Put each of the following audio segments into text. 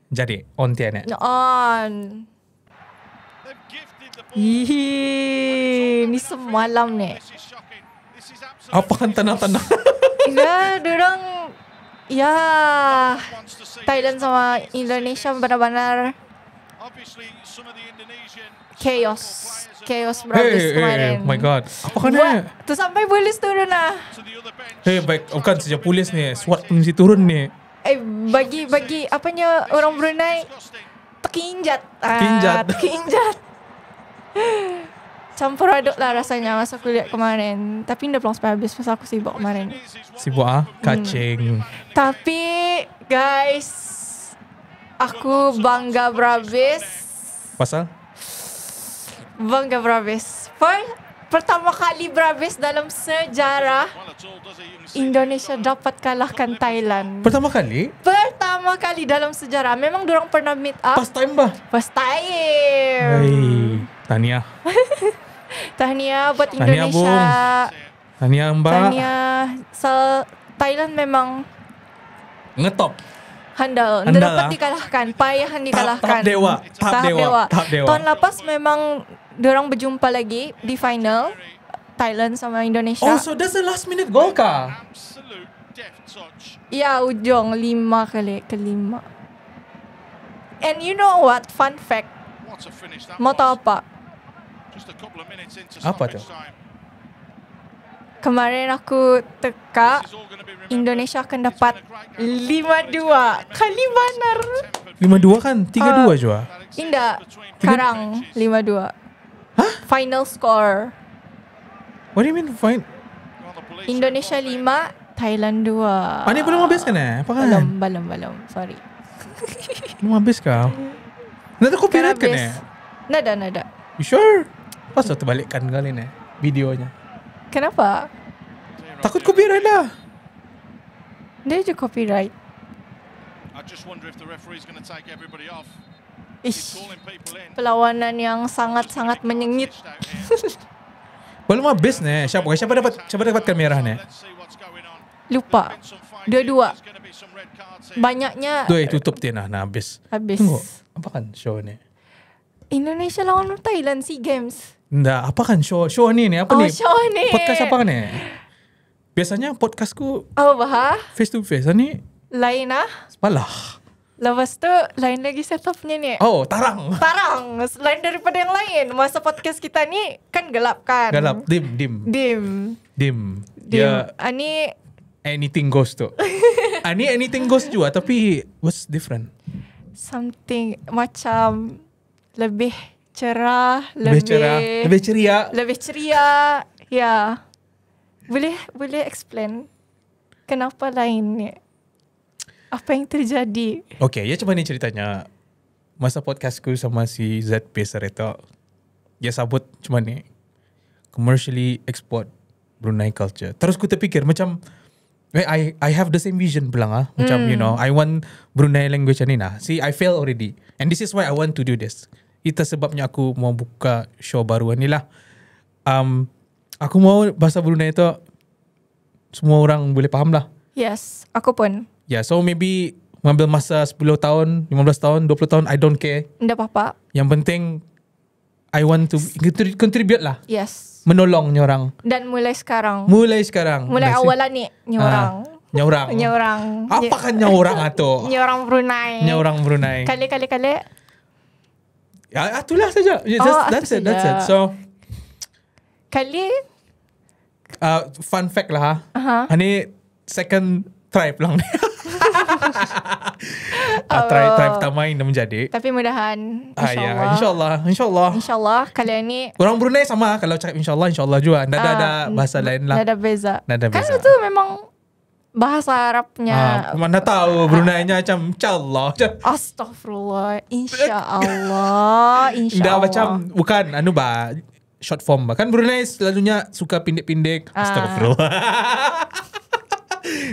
Jadi on tian On. Ih, ni semalam ni. Apa kan tenang-tenang? Ya, dorang ya Thailand sama Indonesia benar-benar chaos berhabis kemarin. Oh my god. Apa kan Tu sampai polis turun lah. Baik, bukan sejak polis ni, SWAT pun mesti turun ni. Bagi apanya orang Brunei terkinjat. Terkinjat. Campur aduk lah rasanya masa aku lihat kemarin. Tapi dah belum sampai habis pasal aku sibuk kemarin. Sibuk kacing. Tapi guys, aku bangga berhabis. Pasal? Bangga berhabis. Pertama kali berhabis dalam sejarah Indonesia dapat kalahkan Thailand. Pertama kali? Pertama kali dalam sejarah. Memang diorang pernah meet up. First time bah? First time. Hey, tahniah. Tahniah buat Indonesia. Tahniah Mbak. Tahniah. Thailand memang ngetop. Handal dapat dikalahkan. Payahan dikalahkan. Tahap dewa. Tahun lepas memang diorang berjumpa lagi di final Thailand sama Indonesia. Oh, so that's the last minute goal kah? Ya, ujung 5 kali ke 5. And you know what? Fun fact. Mau tahu apa? Apa tu? Kemarin aku teka Indonesia akan dapat 5-2. Kali banar. 5-2 kan? 3-2 juga. Indah. Sekarang 5-2. Hah? Final score. What do you mean fine? Indonesia 5, Thailand 2. Ini belum habis kan Apa kan? Belum. Sorry. Belum habis kah? Nada copyright kan Nada. You sure? Pasal terbalikkan kali ni videonya. Kenapa? Takut copyright lah. Dia je copyright. Ish, perlawanan yang sangat-sangat menyengit. Belum habis ni. Siapa dapatkan merah ni? Lupa. Dua-dua. Banyaknya. Tutup dia nah habis. Tunggu. Apa kan show ni? Indonesia lawan Thailand SEA Games. Nggak, apa kan show ni apa ni? Show ni. Podcast apa kan ni? Biasanya podcastku apa bah? Face to face ni. Lain Sepalah. Lepas tu lain lagi setupnya ni. Oh, tarang. Lain daripada yang lain. Masa podcast kita ni kan gelap kan? Gelap, dim. Dia ani anything goes tu. Ani anything goes juga tapi what's different? Something macam lebih cerah, lebih ceria. Ya. Boleh explain kenapa lain ni? Apa yang terjadi? Okay, ya cuma ni ceritanya. Masa podcastku sama si Z Peser itu, dia sabut cuma ni commercially export Brunei culture. Terus ku terfikir macam I have the same vision pulang macam you know, I want Brunei language ni nah. See, I fail already. And this is why I want to do this. Itu sebabnya aku mau buka show baru ni lah. Aku mau bahasa Brunei itu semua orang boleh faham lah. Yes, aku pun. Yeah, so maybe mengambil masa 10 tahun, 15 tahun, 20 tahun, I don't care. Tidak apa-apa. Yang penting I want to contribute lah. Yes. Menolong orang. Dan mulai sekarang. Mulai awalan ni nyorang. Apa kan nyorang atau? Nyorang Brunei. Kali. Ya, itulah saja. That's it. So kali fun fact lah. Ini second try pulang ni. Try pertama yang dah menjadi. Tapi mudahan InsyaAllah kali ini orang Brunei sama. Kalau cakap InsyaAllah juga. Ada bahasa lain lah. Nada beza. Kan itu memang bahasa Arabnya. Mana tahu Brunei-nya macam InsyaAllah. Astaghfirullah. InsyaAllah. Dah macam bukan short form. Kan Brunei selalunya suka pendek-pendek. Astaghfirullah.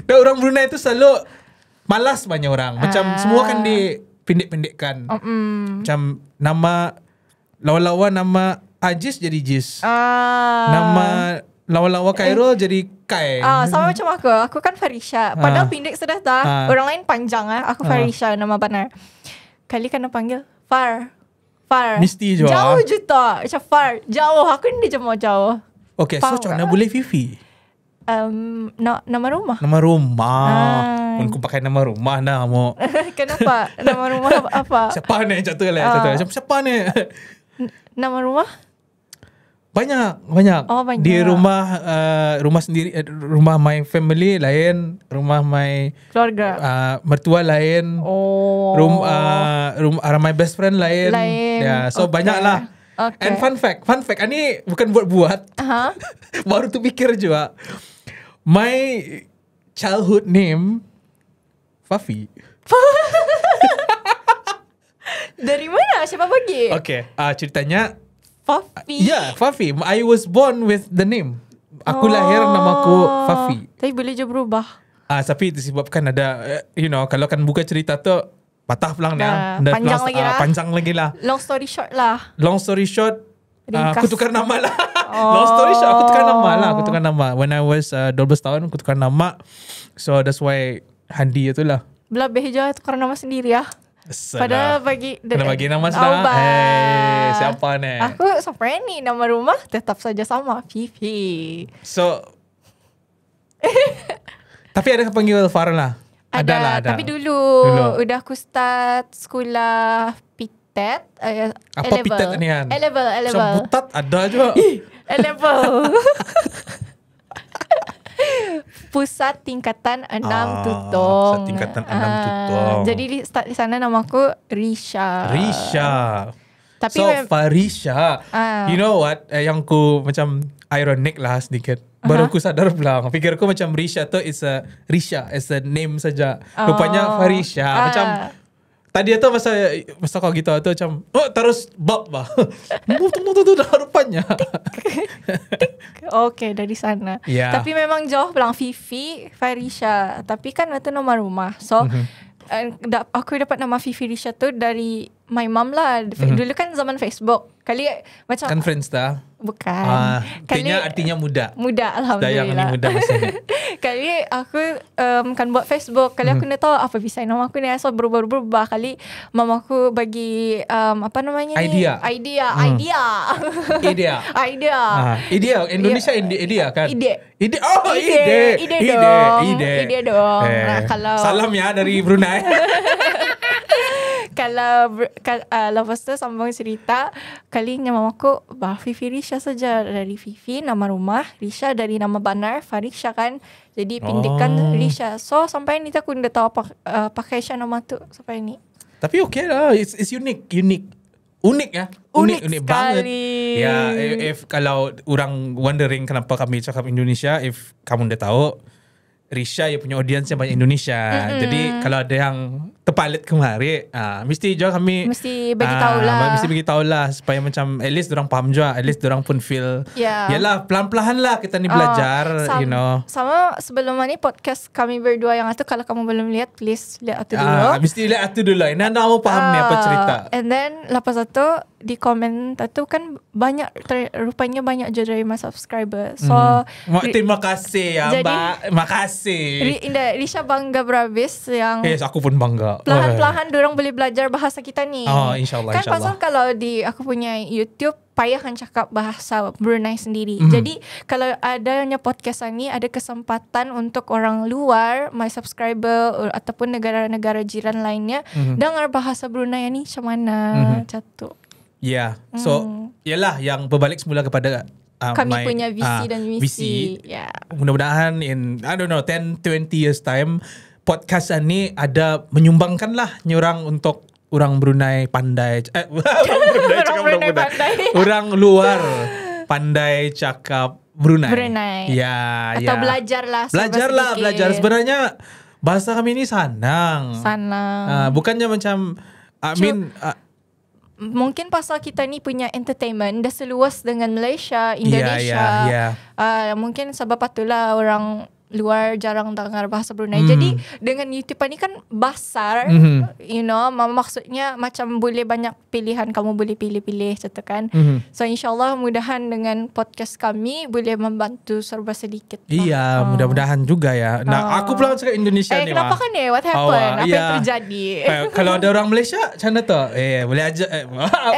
Dan orang Brunei tu selalu malas banyak orang. Macam semua kan dipendek-pendekkan. Macam nama lawa-lawa nama Ajis jadi Jis. Nama lawa-lawa Khairul jadi Kai. Sama macam aku. Aku kan Farisha. Padahal pendek sudah dah. Orang lain panjang Aku Farisha nama benar. kali kena panggil Far. Mesti je jauh je tak. Macam Far. Jauh. Aku ni je mau jauh. Okay, so macam mana boleh Fifi? Nama rumah. Nama rumah. Pun aku pakai nama rumah dah mau. Kenapa? Nama rumah apa? Siapa ni? Macam tu lah. Siapa ni? Nama rumah? Banyak. Oh, banyak. Di rumah sendiri, rumah my family lain, rumah my keluarga, mertua lain. Rumah my best friend lain. Ya, so banyak lah. Okay. And fun fact, ini bukan buat-buat. Baru tu fikir juga. My childhood name Fafi. Dari mana? Siapa bagi? Okay, ceritanya Fafi. Yeah, Fafi. I was born with the name. Aku lahir namaku Fafi. Tapi boleh je berubah. Tapi disebabkan ada, kalau kan buka cerita tu patah pelang dah. Panjang lagi lah. Long story short, aku tukar nama lah. Long story short, aku tukar nama. When I was 12 tahun, aku tukar nama. So that's why Handi itulah. Belabeh je tukar nama sendiri ya. Padahal kena bagi nama sudah. Siapa ni? Aku sampai ni nama rumah tetap saja sama, Fifi. So tapi ada panggil Farah? Ada. Tapi dulu udah aku start sekolah PITET. Apa PITET ni kan? A-level. So butat ada juga. A-level. Pusat Tingkatan 6 Tutong. Pusat Tingkatan 6 Tutong. Jadi start di sana nama aku Risha. Tapi Farisha. You know what? Yang ku macam ironic lah sedikit. Baru aku sadar pulang. Fikir aku macam Risha tu is a name saja. Rupanya Farisha. Macam tadi tu masa kau gitu tu macam terus bab bah. Tu dah rupanya. Okay, dari sana. Yeah. Tapi memang jauh pulang Fifi, Farisha. Tapi kan itu nama rumah. So aku dapat nama Fifi Risha tu dari my mom lah. Dulu kan zaman Facebook. Kali macam kan friends dah. Bukan. Artinya muda. Alhamdulillah. Yang ni muda maksudnya. Kali aku kan buat Facebook. Kali aku nak tahu apa design nama aku ni. So berubah-ubah. Kali mama aku bagi apa namanya ni? Idea. Indonesia idea kan? Ide dong. Nah, kalau salam ya dari Brunei. Kalau lepas tu sambung cerita, kalinya mamaku Fifi Risha saja. Dari Fifi nama rumah, Risha dari nama benar Farisha kan. Jadi pindikan Risha. So sampai ni aku dah tahu pakai nama tu sampai ni. Tapi okay lah, it's unique ya. Unik banget. Ya, if kalau orang wondering kenapa kami cakap Indonesia, if kamu dah tahu Risha yang punya audiensnya banyak Indonesia. Jadi kalau ada yang terpalit kemari, mesti juga kami mesti bagi tahulah. Mesti bagi tahulah supaya macam at least dorang faham juga, at least dorang pun feel. Yalah, pelan-pelan lah kita ni belajar, Sama sebelum ni podcast kami berdua yang itu, kalau kamu belum lihat, please lihat itu dulu. Mesti lihat itu dulu. Ini anda mau paham ni apa cerita. And then lepas itu di komen tu kan banyak rupanya banyak je dari my subscriber. So terima kasih ya, Mbak. Makasih. Risha bangga berhabis yang yes, aku pun bangga. Perlahan-lahan dorang boleh belajar bahasa kita ni. InsyaAllah. Kan pasal kalau di aku punya YouTube payah kan cakap bahasa Brunei sendiri. Jadi kalau adanya podcast ni ada kesempatan untuk orang luar, my subscriber ataupun negara-negara jiran lainnya dengar bahasa Brunei ni macam mana macam tu. Yeah. So yalah yang berbalik semula kepada kami punya visi dan misi. Yeah. Mudah-mudahan in 10-20 years time podcast ni ada menyumbangkan lah nyurang untuk orang Brunei pandai orang luar pandai cakap Brunei. Ya. Atau belajar Sebenarnya bahasa kami ni sanang. Bukannya macam mungkin pasal kita ni punya entertainment dah seluas dengan Malaysia, Indonesia. Yeah. Mungkin sebab itulah orang luar jarang dengar bahasa Brunei. Jadi dengan YouTube ni kan besar, you know, maksudnya macam boleh banyak pilihan, kamu boleh pilih-pilih gitu kan. So insyaAllah mudahan dengan podcast kami boleh membantu serba sedikit. Iya, mudah-mudahan juga ya. Nah, aku pulang cakap Indonesia ni. Kenapa kan ni? What happened? Apa yang terjadi? Kalau ada orang Malaysia, macam mana tu? Boleh aja.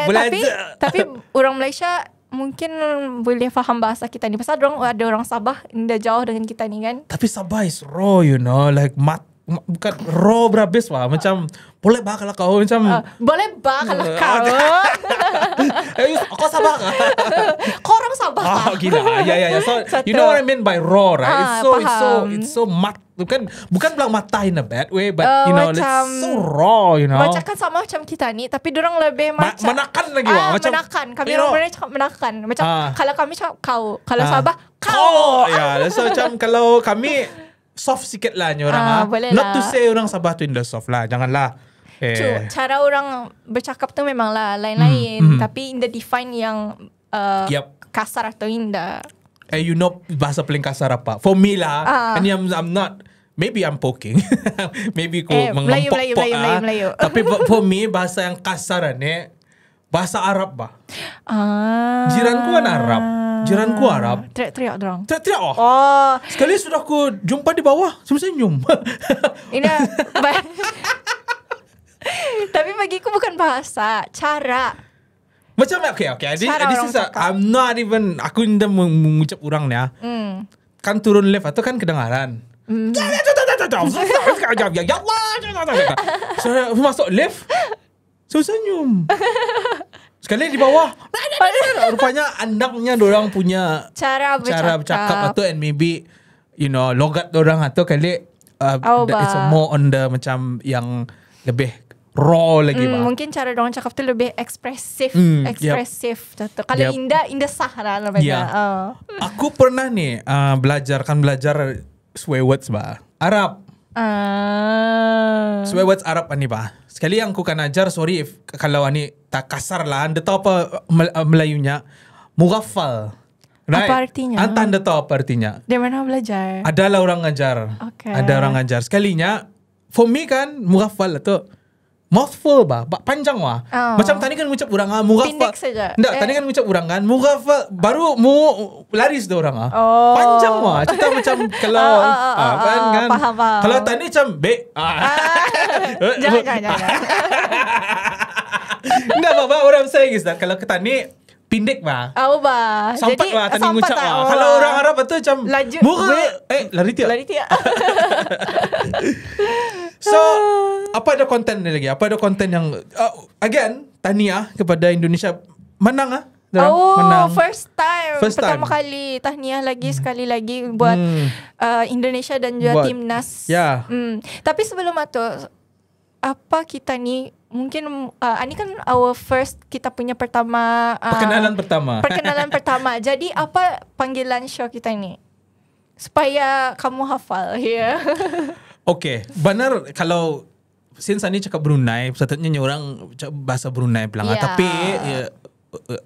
Boleh aja. Tapi orang Malaysia mungkin boleh faham bahasa kita ni. Pasal ada orang Sabah dah jauh dengan kita ni kan. Tapi Sabah is raw, you know. Like bukan raw berhabis lah. Macam boleh bah kalau kau macam boleh bah kalau kau. Kau Sabah kah? Kau orang Sabah kah? Gila. Ya. So you know what I mean by raw, right? It's so mat. Bukan bilang matah in a bad way, but you know, it's so raw, you know. Macam kan sama macam kita ni, tapi dorang lebih macam menakan lagi wah. Macam menakan. Kami orang Brunei cakap menakan. Macam kalau kami cakap kau, kalau Sabah kau. Ya, so macam kalau kami soft sikit lah ni orang. Not to say orang Sabah tu indah soft lah, janganlah. Cara orang bercakap tu memanglah lain-lain, tapi indah define yang kasar atau indah. You know bahasa paling kasar apa? For me lah, and I'm not. Maybe I'm poking. Maybe ko Melayu. Tapi for me bahasa yang kasar ni bahasa Arab bah. Jiranku kan Arab. Jiranku Arab. Teriak-teriak dorang. Teriak. Sekali sudah aku jumpa di bawah, senyum. Ini tapi bagiku bukan bahasa, cara. Macam okay. This is I'm not even. Aku indah mengucap orang ni. Kan turun lift atau kan kedengaran. So masuk lift, so senyum. Sekali di bawah, rupanya andaknya dorang punya cara bercakap atau and maybe you know logat dorang atau kali it's more on the macam yang lebih raw lagi bah. Mungkin cara dorang cakap tu lebih ekspresif. Kalau indah sah lah namanya. Aku pernah ni belajar swear words bah. Arab. Swear words Arab ni bah. Sekali yang aku kan ajar, sorry kalau ani tak kasar lah. Anda tahu apa Melayunya? Mughaffal. Right? Apa artinya? Anda tahu apa artinya? Dari mana belajar? Adalah orang ngajar. Okay. Ada orang ngajar. Sekalinya, for me kan, Mughaffal tu mouthful bah, panjang wah. Macam tadi kan ngucap orang Mughaffal. Pendek saja. Enggak, tadi kan ngucap orang kan Mughaffal baru laris dia orang panjang wah. Kita macam kalau kan. Faham. Kalau tadi macam Jangan. Enggak apa orang saya guys. Kalau kita ni pendek bah. Sampai bah tadi ngucap bah. Kalau orang Arab tu macam lari tiap. So apa ada konten ni lagi? Apa ada konten yang again tahniah kepada Indonesia menang menang. First time. Pertama kali tahniah lagi sekali lagi buat Indonesia dan juga timnas. Tapi sebelum itu apa kita ni mungkin ini kan our first kita punya pertama perkenalan pertama. Jadi apa panggilan show kita ni supaya kamu hafal ya. Okay, benar kalau since ni cakap Brunei, sepatutnya orang bahasa Brunei pelang. Tapi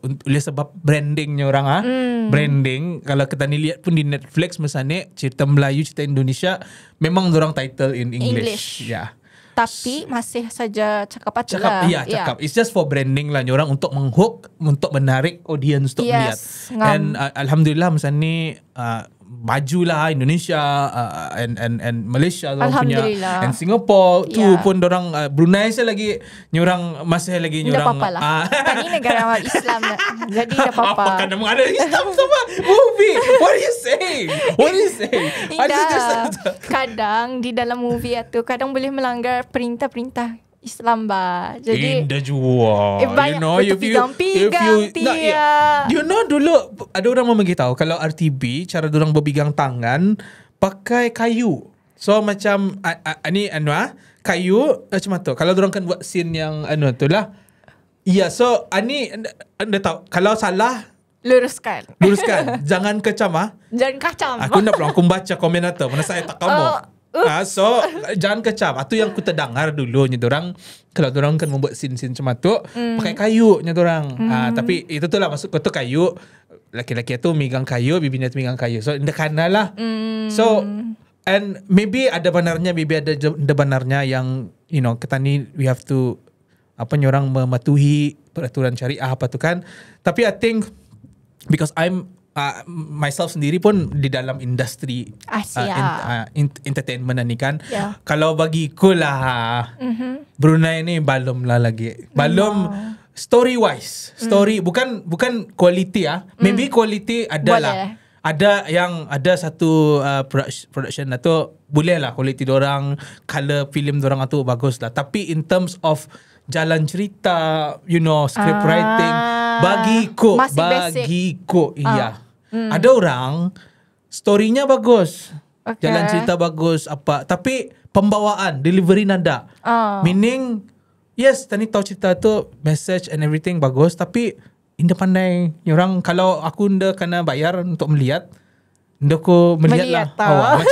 oleh sebab brandingnya orang branding, kalau kita ni lihat pun di Netflix misalnya cerita Melayu, cerita Indonesia, memang orang title in English. Tapi masih saja cakap. Cakap. It's just for branding lah orang untuk menghook, untuk menarik audience untuk melihat. And alhamdulillah misalnya majulah Indonesia and Malaysia orang punya and Singapore tu pun orang Brunei saya lagi orang masih lagi orang Tani negara Islam jadi tak apa-apa. Apa kan ada Islam sama movie? What are you saying? Kadang di dalam movie itu kadang boleh melanggar perintah-perintah Islam bah. Jadi indah jua. You know, you know dulu ada orang mau bagi tahu kalau RTB cara orang berpegang tangan pakai kayu. So macam ni kayu macam tu. Kalau orang kan buat scene yang tu lah. So ani anda tahu kalau salah luruskan. Jangan kecam Jangan kacam. Aku nak pulang aku baca komentator mana saya tak kamu. So jangan kecap. Itu yang aku terdengar dulu orang kalau orang kan membuat scene-scene macam tu pakai kayu orang. Tapi itu tu lah maksud kau tu kayu laki-laki tu megang kayu, bibinya tu megang kayu. So indah kana lah. So and maybe ada benarnya, maybe ada benarnya yang kita ni we have to orang mematuhi peraturan syariah apa tu kan. Tapi I think because I'm myself sendiri pun di dalam industri entertainment ni kan. Kalau bagiku lah Brunei ni belum lah lagi. Belum story wise. Story bukan quality Maybe quality ada lah. Ada satu production tu boleh lah quality dorang, color film dorang tu bagus lah. Tapi in terms of jalan cerita, script writing, bagiku iya. Ada orang storynya bagus, jalan cerita bagus apa, tapi pembawaan, delivery nada. Meaning yes, tadi tahu cerita tu message and everything bagus, tapi indah pandai orang. Kalau aku indah kena bayar untuk melihat, indah aku melihat lah awak.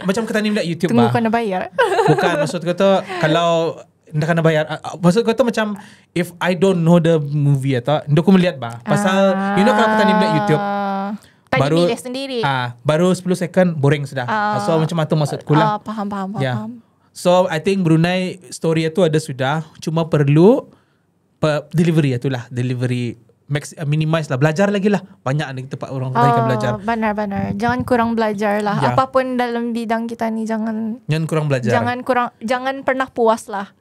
Macam kita ni melihat YouTube Tunggu kena bayar. Bukan, maksud kata kalau indah kena bayar, maksud kata macam if I don't know the movie atau indah aku melihat pasal kalau kita ni melihat YouTube baru milih sendiri. Baru 10 second boring sudah. So macam tu maksudku lah. Faham. So I think Brunei story itu ada sudah, cuma perlu delivery itulah, delivery minimize lah, belajar lagi lah. Banyak nih tempat orang kan belajar. Benar. Jangan kurang belajar lah. Apapun dalam bidang kita ni jangan kurang belajar. Jangan pernah puas lah.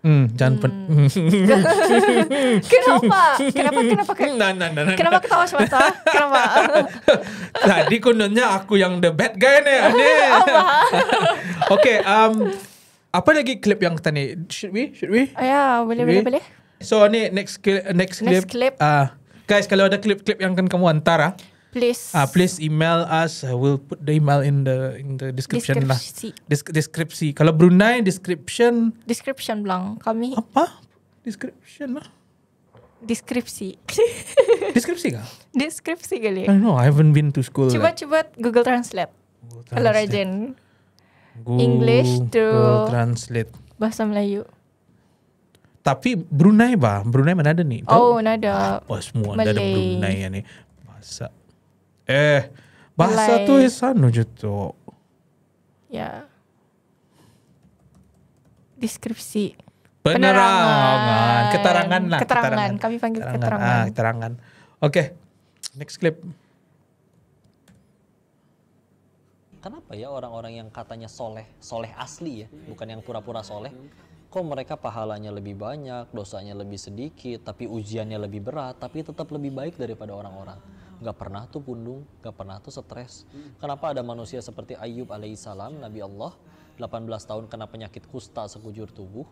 Kenapa? Kenapa ketawa semata? Kenapa? Tadi kononnya aku yang the bad guy ni. Okay, apa lagi klip yang kita ni? Should we? Ya, boleh. So ni next clip. Guys, kalau ada klip-klip yang akan kamu hantar please email us. We'll put the email in the description lah. Deskripsi. Kalau Brunei description bilang kami apa? Description lah. Deskripsi kah? Deskripsi kali. I don't know, I haven't been to school. Cuba Google Translate. Kalau Rajen English to Translate bahasa Melayu. Tapi Brunei mana ada ni? Nada. Apa semua ada Brunei ni. Bahasa tu isano je tu. Ya. Deskripsi. Penerangan. Keterangan lah. Keterangan. Kami panggil keterangan. Keterangan. Okay. Next clip. Kenapa ya orang-orang yang katanya soleh asli ya, bukan yang pura-pura soleh, kok mereka pahalanya lebih banyak, dosanya lebih sedikit, tapi ujiannya lebih berat, tapi tetap lebih baik daripada orang-orang. Gak pernah tuh pundung, gak pernah tuh stres. Kenapa ada manusia seperti Ayub alaihissalam, Nabi Allah, 18 tahun kena penyakit kusta sekujur tubuh.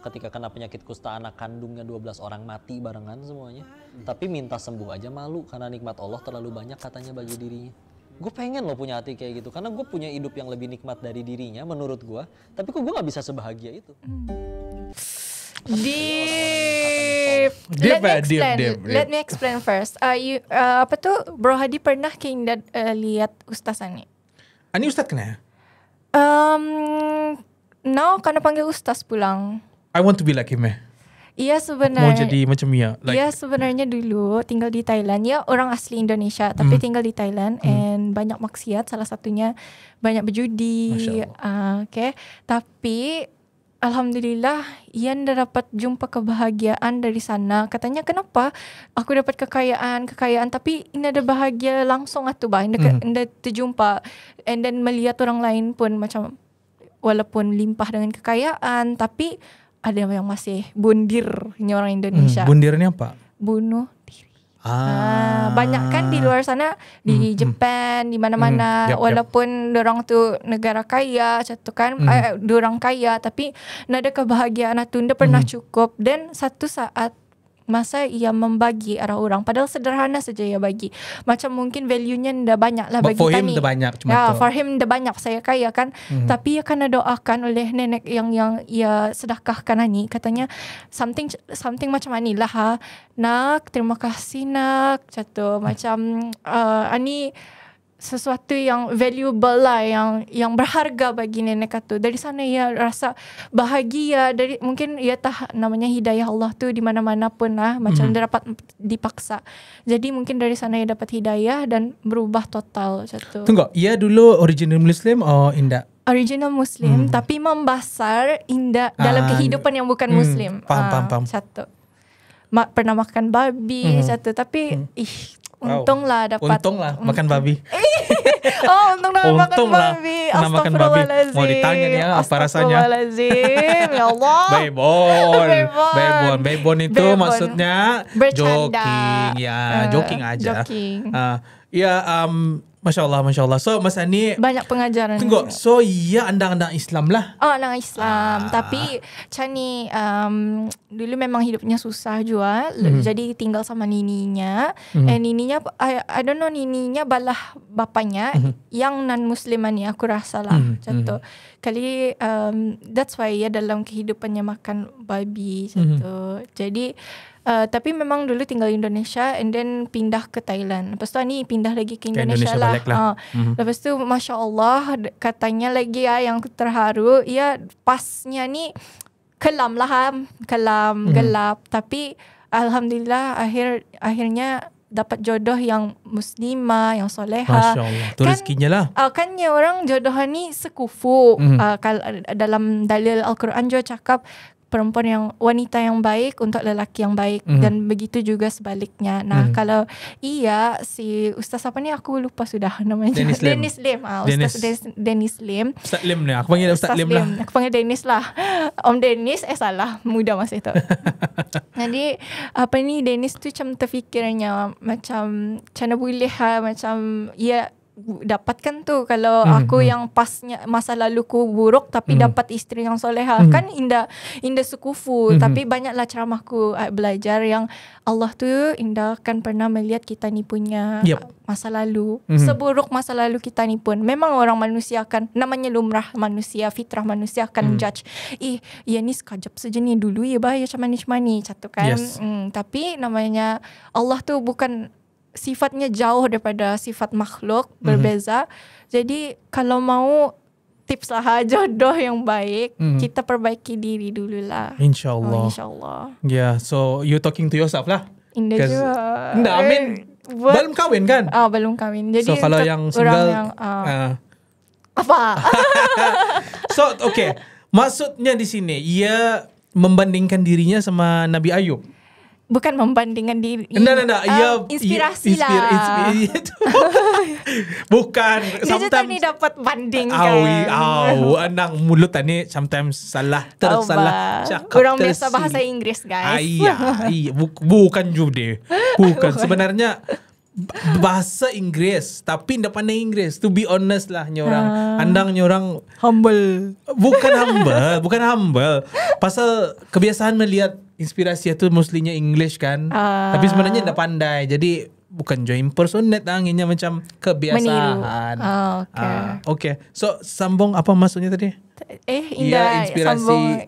Ketika kena penyakit kusta, anak kandungnya 12 orang mati barengan semuanya. Tapi minta sembuh aja malu, karena nikmat Allah terlalu banyak katanya bagi dirinya. Gue pengen lo punya hati kayak gitu, karena gue punya hidup yang lebih nikmat dari dirinya menurut gue, tapi kok gue gak bisa sebahagia itu. Deep. Let me explain first. Bro Hadi pernah lihat Ustaz Ani? Ani Ustaz kena? Now kena panggil Ustaz pulang. I want to be like him Iya sebenarnya. Mau jadi macam Mia. Iya sebenarnya dulu tinggal di Thailand. Ya orang asli Indonesia tapi tinggal di Thailand and banyak maksiat. Salah satunya banyak berjudi. Okay. Tapi alhamdulillah Ian dah dapat jumpa kebahagiaan dari sana. Katanya kenapa aku dapat kekayaan tapi ini ada bahagia langsung bah. Anda terjumpa and then melihat orang lain pun macam walaupun limpah dengan kekayaan tapi ada yang masih bundir orang Indonesia. Bundir ni apa? Bunuh diri. Banyak kan di luar sana di Jepang di mana-mana walaupun dorang tu negara kaya macam kan dorang kaya tapi nada kebahagiaan tu nda pernah cukup dan satu saat masa ia membagi arah orang padahal sederhana saja ia bagi macam mungkin value-nya nda banyak lah bagi for tani. him nda banyak cuma for him nda banyak saya kaya kan tapi ia kena doakan oleh nenek yang ia sedekahkan ni katanya something macam nak terima kasih nak macam ani sesuatu yang valuable lah, yang berharga bagi nenek tu. Dari sana ia rasa bahagia. Dari mungkin ia namanya hidayah Allah tu di mana-mana pun lah, macam dia dapat dipaksa. Jadi mungkin dari sana ia dapat hidayah dan berubah total macam tu. Tunggu, ia dulu original Muslim atau indak? Original Muslim tapi membesar indah dalam kehidupan yang bukan Muslim. Faham. Satu. Pernah makan babi satu, tapi untunglah dapat. Untunglah makan babi. Untung dah makan babi. Makan babi. Mau ditanya nih ya apa rasanya? Astagfirullahaladzim. Ya Allah. Bebon itu Bebon. maksudnya Bercanda. joking. Ya, joking aja. Joking. Masya Allah. So masa ni Banyak pengajaran. tunggu. So ia andang-andang Islam lah. Orang Islam. Tapi macam ni, dulu memang hidupnya susah juga. Jadi tinggal sama nininya. Nininya, I don't know, nininya balah bapanya yang non-Musliman ni, aku rasa lah. Macam tu. Kali, that's why ya dalam kehidupannya makan babi. Macam tu. Jadi, tapi memang dulu tinggal Indonesia and then pindah ke Thailand. Lepas tu ni pindah lagi ke Indonesia lah. Lepas tu Masya Allah, katanya lagi yang terharu, ya pasnya ni kelam lah, gelap. Tapi Alhamdulillah akhirnya dapat jodoh yang muslimah, yang soleha. Masya Allah, tu rezekinya lah. Kan orang jodohan ni sekufu. Dalam dalil Al-Quran juga cakap perempuan wanita yang baik untuk lelaki yang baik, dan begitu juga sebaliknya. Nah, kalau si Ustaz apa ni, aku lupa sudah namanya. Dennis Lim. Ustaz Dennis Lim. Ustaz Lim ni, aku panggil Ustaz Lim lah. Aku panggil Dennis lah. Om Dennis, salah, muda masa itu. Jadi Dennis tu macam terfikirnya macam mana boleh macam dapatkan tu kalau aku yang pasnya masa laluku buruk tapi dapat isteri yang soleha. Kan indah sekufu. Tapi banyaklah ceramahku belajar yang Allah tu indah kan pernah melihat kita ni punya masa lalu. Seburuk masa lalu kita ni pun memang orang manusia akan, namanya lumrah manusia, fitrah manusia akan judge. Ya ni sekejap saja ni, dulu ya bahaya macam ni macam tu kan. Tapi namanya Allah tu bukan, sifatnya jauh daripada sifat makhluk, berbeza. Jadi kalau mau tips lah jodoh yang baik, kita perbaiki diri dululah. InsyaAllah. InsyaAllah. Yeah, so you talking to yourself lah. Indah juga. Enggak, belum kahwin kan? Belum kahwin. Jadi so kalau yang single yang, apa? So okay, maksudnya di sini ia membandingkan dirinya sama Nabi Ayub. Bukan membandingkan diri. Enggak. Inspirasi lah. Bukan. Dia tadi dapat bandingkan. Anak mulut tadi sometimes salah. Tersalah. Orang biasa bahasa Inggris, guys. Iya. Bukan juga. Bukan. Sebenarnya bahasa Inggris tapi tidak pandai Inggris. To be honest lah nyorang. Andang nyorang humble. Bukan humble. Pasal kebiasaan melihat inspirasi itu mestinya English kan. Tapi sebenarnya tidak pandai. Jadi bukan join impersonate, anginnya macam kebiasaan. Okay. So sambung apa maksudnya tadi? Indah inspirasi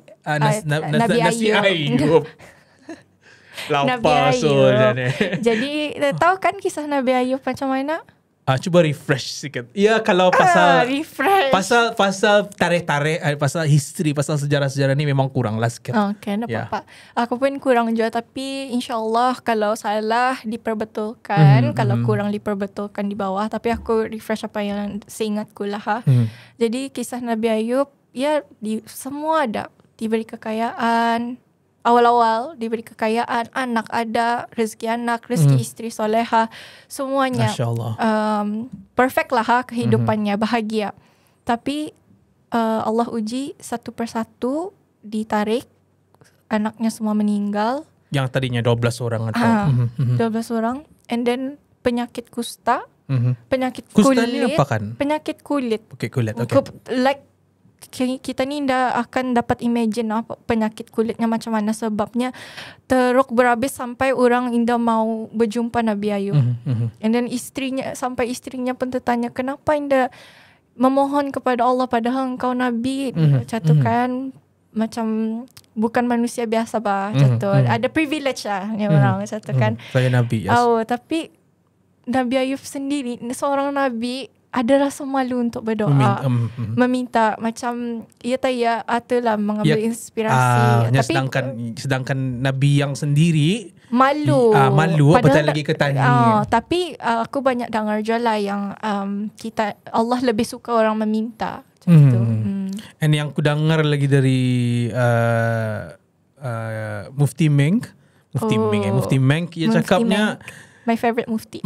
Nabi Ayub. Nabi Ayub. Jadi tahu kan kisah Nabi Ayub macam mana? Cuba refresh sikit. Ya, kalau pasal tarik-tarik, pasal history, pasal sejarah-sejarah ni memang kurang lah sikit. Okay, tak apa-apa. Aku pun kurang juga, tapi insyaAllah kalau salah diperbetulkan, kalau kurang diperbetulkan di bawah. Tapi aku refresh apa yang seingatku lah. Jadi kisah Nabi Ayub, semua ada. Diberi kekayaan. Awal-awal diberi kekayaan, anak ada, rezeki isteri soleha, semuanya perfect lah kehidupannya, bahagia. Tapi Allah uji satu persatu, ditarik, anaknya semua meninggal. Yang tadinya 12 orang atau 12 orang, and then penyakit kusta, penyakit kusta kulit. Ni apa kan? Penyakit kulit. Kulit. Like kita ni dah akan dapat imagine penyakit kulitnya macam mana, sebabnya teruk berhabis sampai orang indah mau berjumpa Nabi Ayub. And then istrinya pun tertanya, kenapa indah memohon kepada Allah padahal engkau Nabi? Macam kan, macam bukan manusia biasa bah. Ada privilege lah ni orang macam kan. Saya Nabi. Yes. Tapi Nabi Ayub sendiri, seorang Nabi ada rasa malu untuk berdoa, meminta macam ia taya itulah mengambil inspirasi. Tapi sedangkan Nabi yang sendiri malu betul lagi ke tanya. Tapi aku banyak dengar je lah yang kita Allah lebih suka orang meminta macam tu. And yang aku dengar lagi dari Mufti Menk dia cakapnya my favorite mufti.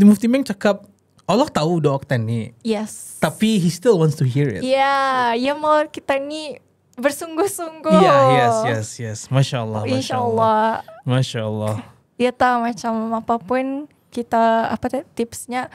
Mufti Menk cakap Allah tahu doa kita ni. Yes. Tapi he still wants to hear it. Ya mau kita ni bersungguh-sungguh. Yes. Masya Allah. InsyaAllah. Masya Allah. Ya tahu macam apapun kita tipsnya,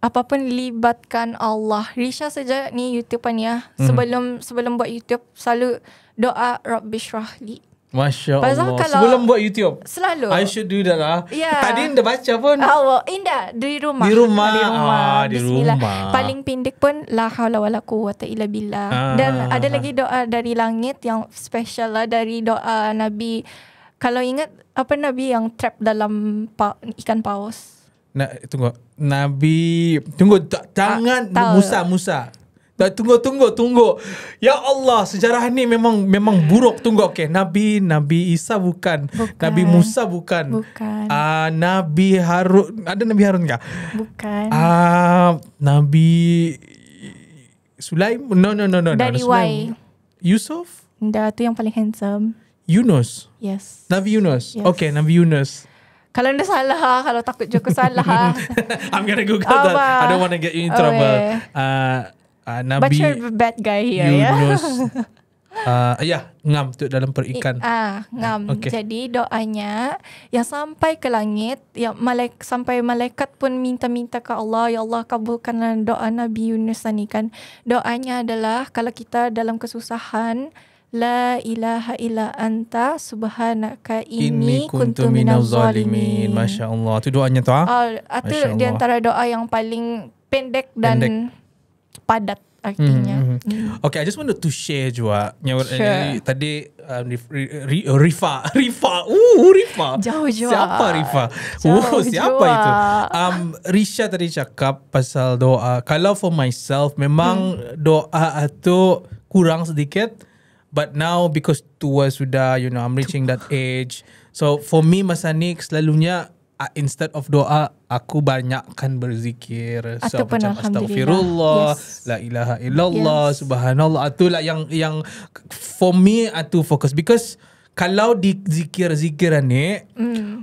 apapun libatkan Allah. Risha saja ni YouTubean ya. Sebelum buat YouTube selalu doa Rabbi syrahli. Masya Pasal Allah. Sebelum buat YouTube selalu I should do that lah. Tadi dah baca pun. Indah di rumah. Di rumah. Bismillah. Paling pendek pun la haula wala quwwata illa billah. Dan ada lagi doa dari langit yang special lah, dari doa Nabi. Kalau ingat apa Nabi yang trap dalam ikan paus? Tunggu. Nabi jangan Musa. Tunggu. Ya Allah, sejarah ni memang buruk. Tunggu, okey. Nabi Isa bukan. Nabi Musa bukan. Nabi Harun, ada Nabi Harun kah? Bukan. Nabi Sulaim? No. Dari Y. Yusuf? Dah tu yang paling handsome. Yunus? Yes. Nabi Yunus? Yes. Okay, Nabi Yunus. Kalau anda salah, kalau takut je aku salah. I'm gonna Google that. I don't want to get you in trouble. Nabi But you're a bad guy here, Yunus. Ngam tu dalam perikan. Ngam. Okay. Jadi doanya yang sampai ke langit, yang sampai malaikat pun minta ke Allah, ya Allah kabulkanlah doa Nabi Yunus ni kan. Doanya adalah kalau kita dalam kesusahan, la ilaha illa anta subhanaka inni kuntu minaz zalimin. Masya Allah. Tu doanya tu itu di antara doa yang paling pendek dan padat artinya. Okay, I just wanted to share juga. Tadi Rifa. Jauh juga. Siapa Rifa? Siapa itu? Risha tadi cakap pasal doa. Kalau for myself, memang doa itu kurang sedikit. But now because tua sudah, I'm reaching that age. So for me masa ni selalunya instead of doa, aku banyakkan berzikir. So macam astaghfirullah, la ilaha illallah, subhanallah. Itulah yang for me itu fokus. Because kalau di zikir-zikiran ni,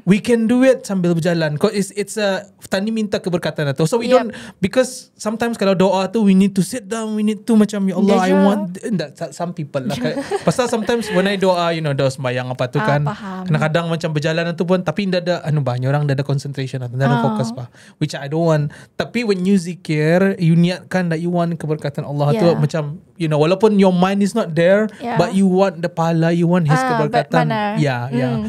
we can do it sambil berjalan. Because it's a tani minta keberkatan atau. So we don't, because sometimes kalau doa tu we need to sit down, we need to macam ya Allah, I want that. Some people lah. Pasal sometimes when I doa, doa sembahyang apa tu kan, kadang-kadang macam berjalan tu pun, tapi tidak ada banyak orang dah ada concentration atau dah ada fokus pa. Which I don't want. Tapi when you zikir, you niatkan that you want keberkatan Allah tu macam, walaupun your mind is not there, but you want the pahala, you want His keberkatan.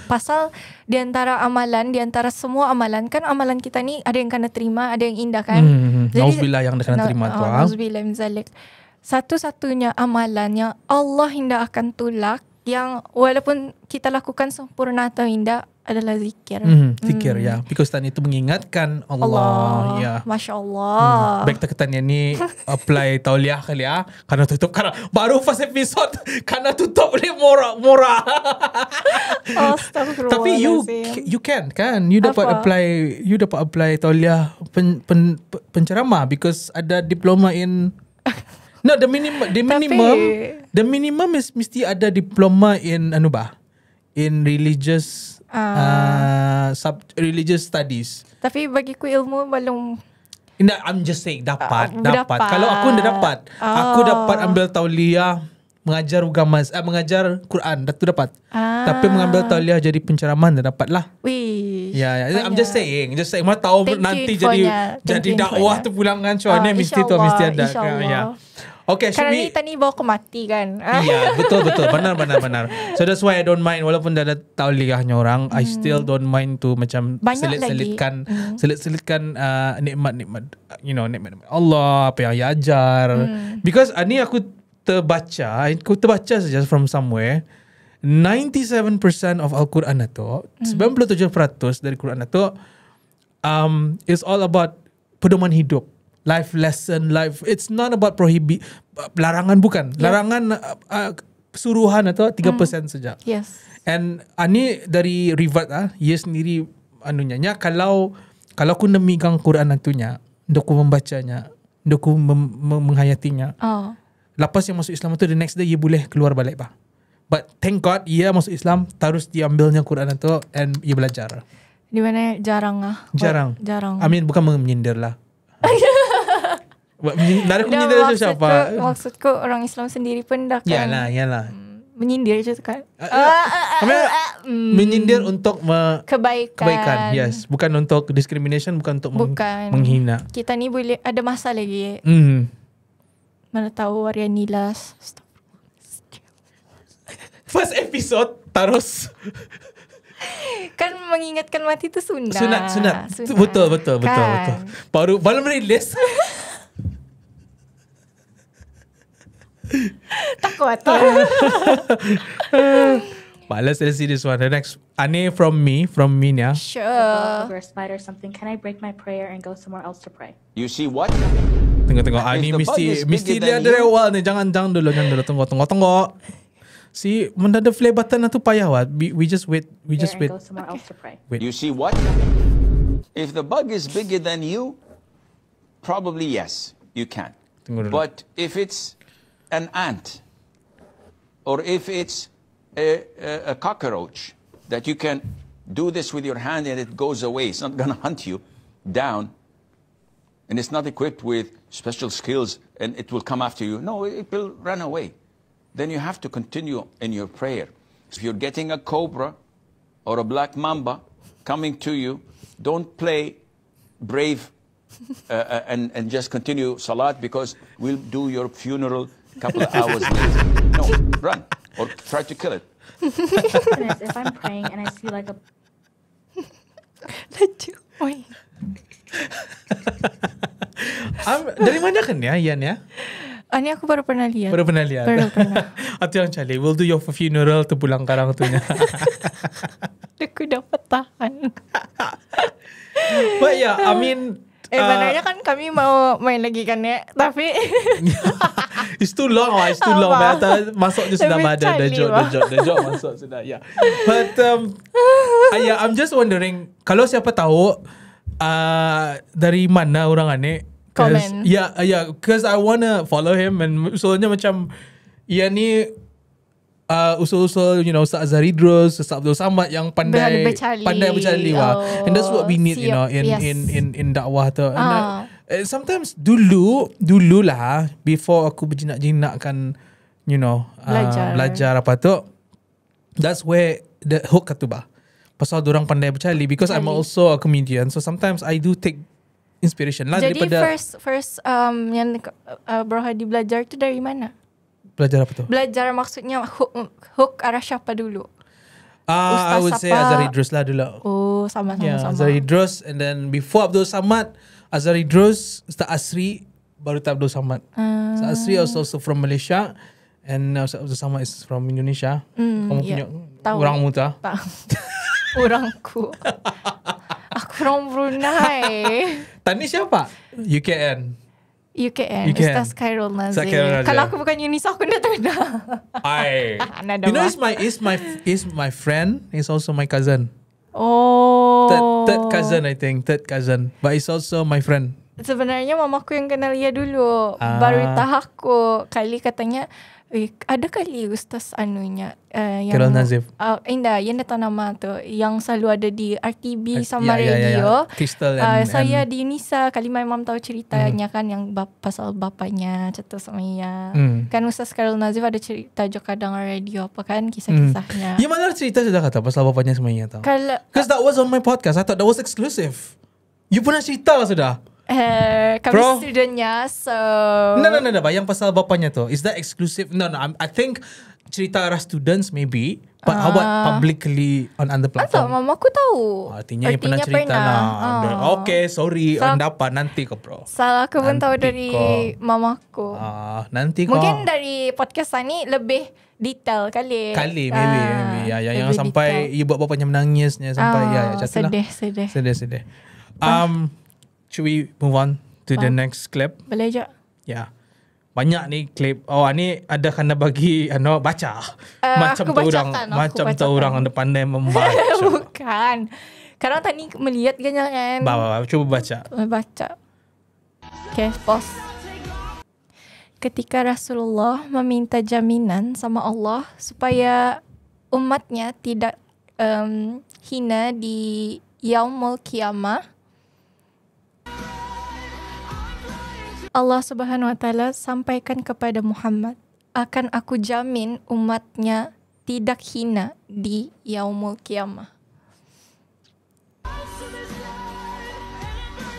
Pasal di antara semua amalan kan, amalan kita ni ada yang kena terima, ada yang indah kan. Nauzubillah yang kena terima tu. Nauzubillah min zalik. Satu-satunya amalan yang Allah tidak akan tolak, yang walaupun kita lakukan sempurna atau indah, adalah zikir. Zikir because tadi itu mengingatkan Allah. Masya Allah. Baik tekannya ni apply tauliah kali karena tutup, karena baru first episode karena tutup ni murah. Astagfirullah. Tapi you can you dapat apply tauliah penceramah because ada diploma in the minimum is mesti ada diploma in in religious religious studies. Tapi bagiku ilmu belum. I'm just saying dapat. Kalau aku dah dapat. Aku dapat ambil tauliah mengajar agama, mengajar Quran, dah tu dapat. Tapi mengambil tauliah jadi penceramah dah dapat lah. I'm just saying. Mana tahu nanti jadi dakwah tu pulangan ni mesti ada. Okay, kerana tadi bawa ke mati kan. Betul benar. So that's why I don't mind, walaupun dah ada tauliahnya orang, I still don't mind to macam selit-selitkan nikmat-nikmat nikmat Allah apa yang ia ajar. Because ni aku terbaca saja from somewhere, 97% of Al-Quran itu, 97% dari Quran itu it's all about pedoman hidup, life lesson, life. It's not about larangan, bukan. Larangan suruhan atau 3% saja. Yes. And ani dari Rivat ia sendiri anunya kalau aku nak megang Quran nantunya, aku membacanya, aku menghayatinya. Lepas yang masuk Islam tu, the next day ia boleh keluar balik bah. But thank God ia masuk Islam, terus diambilnya Quran itu and ia belajar. Di mana jarang Jarang. Jarang. I mean bukan menyindir lah. Dari menyindir itu siapa? Maksudku orang Islam sendiri pun dah kan. Yalah. Menyindir je kan. Menyindir untuk kebaikan. Yes, bukan untuk discrimination, bukan untuk menghina. Kita ni boleh ada masa lagi. Mana tahu Arianila. First episode terus kan mengingatkan mati tu sunat. Betul. Baru merilis. Takut. But let's see this one. The next, Ane from me ya. Sure. Or a spider or something. Can I break my prayer and go somewhere else to pray? You see what? Tengok. Ani mesti lihat dari awal ni. Jangan dulu. Tunggu. See, mendadak play button na tu payah wat. We just wait. Go somewhere else to pray. You see what? If the bug is bigger than you, probably yes, you can. But if it's an ant, or if it's a cockroach, that you can do this with your hand and it goes away, it's not going to hunt you down, and it's not equipped with special skills and it will come after you. No, it will run away. Then you have to continue in your prayer. If you're getting a cobra or a black mamba coming to you, don't play brave and just continue salat because we'll do your funeral a couple of hours later. No, run or try to kill it. If I'm praying and I see like a... Dari mana kan ya, Ian ya? Ni aku baru pernah lihat. Baru pernah. Atau yang cari, we'll do your funeral tu pulang karang tu nya. Aku dapat tahan. But yeah, I mean, sebenarnya kan kami mau main lagi kan ya, tapi it's too long. Masuk je sudah ada dejok masuk sudah. Yeah. But yeah, I'm just wondering kalau siapa tahu dari mana orang ni. Comment. Yeah, because I wanna follow him and usulnya macam ia ni usul-usul, Ustaz Azhar Idrus, Ustaz Abdul Samad yang pandai bercali. And that's what we need, in dakwah tu. Sometimes dulu lah, before aku berjinak-jinakkan, belajar apa tu, that's where the hook tu bah. Pasal dorang pandai bercali, because I'm also a comedian, so sometimes I do take inspiration lah. Jadi daripada first yang Bro Hadi belajar tu dari mana? Belajar apa tu? Belajar maksudnya hook arah siapa dulu? I would say Azhar Idrus lah dulu. Oh, sama-sama. Azhar Idrus, and then before Abdul Samad, Azhar Idrus, Ustaz Asri, baru Abdul Samad. Ustaz Asri also from Malaysia, and Ustaz Abdul Samad is from Indonesia. Kamu punya orangmu tak? Orangku. Aku orang Brunei. Tani siapa? UKN. Ustaz Khairul Nazir. Kalau aku bukan Yunisa, aku dah tahu dah. You know, is my friend. He's also my cousin. Oh. Third cousin. But he's also my friend. Sebenarnya mamaku yang kenal dia dulu. Baru tahu aku. Kali katanya, ada kali Ustaz anunya Khairul Nazif. Indah, yang dah tahu nama tu, yang selalu ada di RTB sama radio. Crystal saya di Unisa, kali my mom tahu ceritanya kan, yang pasal bapaknya cerita sama ia. Kan Ustaz Khairul Nazif ada cerita juga kadang radio apa kan, kisah-kisahnya. Ya, mana cerita sudah kata pasal bapaknya semuanya tahu. Because that was on my podcast. I thought that was exclusive. You pernah cerita sudah? Kami studentnya, so No, yang pasal bapaknya tu, is that exclusive? No, I think cerita arah students maybe, but how about publicly on the platform? Atau mamaku tahu. Artinya yang pernah cerita lah. Okay, sorry, dapat nanti kau bro. Salah aku pun tahu dari mamaku. Nanti kau. Mungkin dari podcast ni lebih detail kali maybe. Ya, yang sampai ibu bapaknya menangisnya sampai jatuh lah. Sedih. Should we move on to the next clip? Boleh je. Ya. Banyak nih klip. Oh, ni ada kena bagi baca. Macam aku tu orang, bacakan, aku macam tu bacakan. orang yang pandai membaca. Bukan. Karena tadi melihat kan. Cuba baca. Baca. Okay, pause. Ketika Rasulullah meminta jaminan sama Allah supaya umatnya tidak hina di Yaumul Qiyamah, Allah Subhanahu wa taala sampaikan kepada Muhammad, akan aku jamin umatnya tidak hina di Yaumul Qiyamah.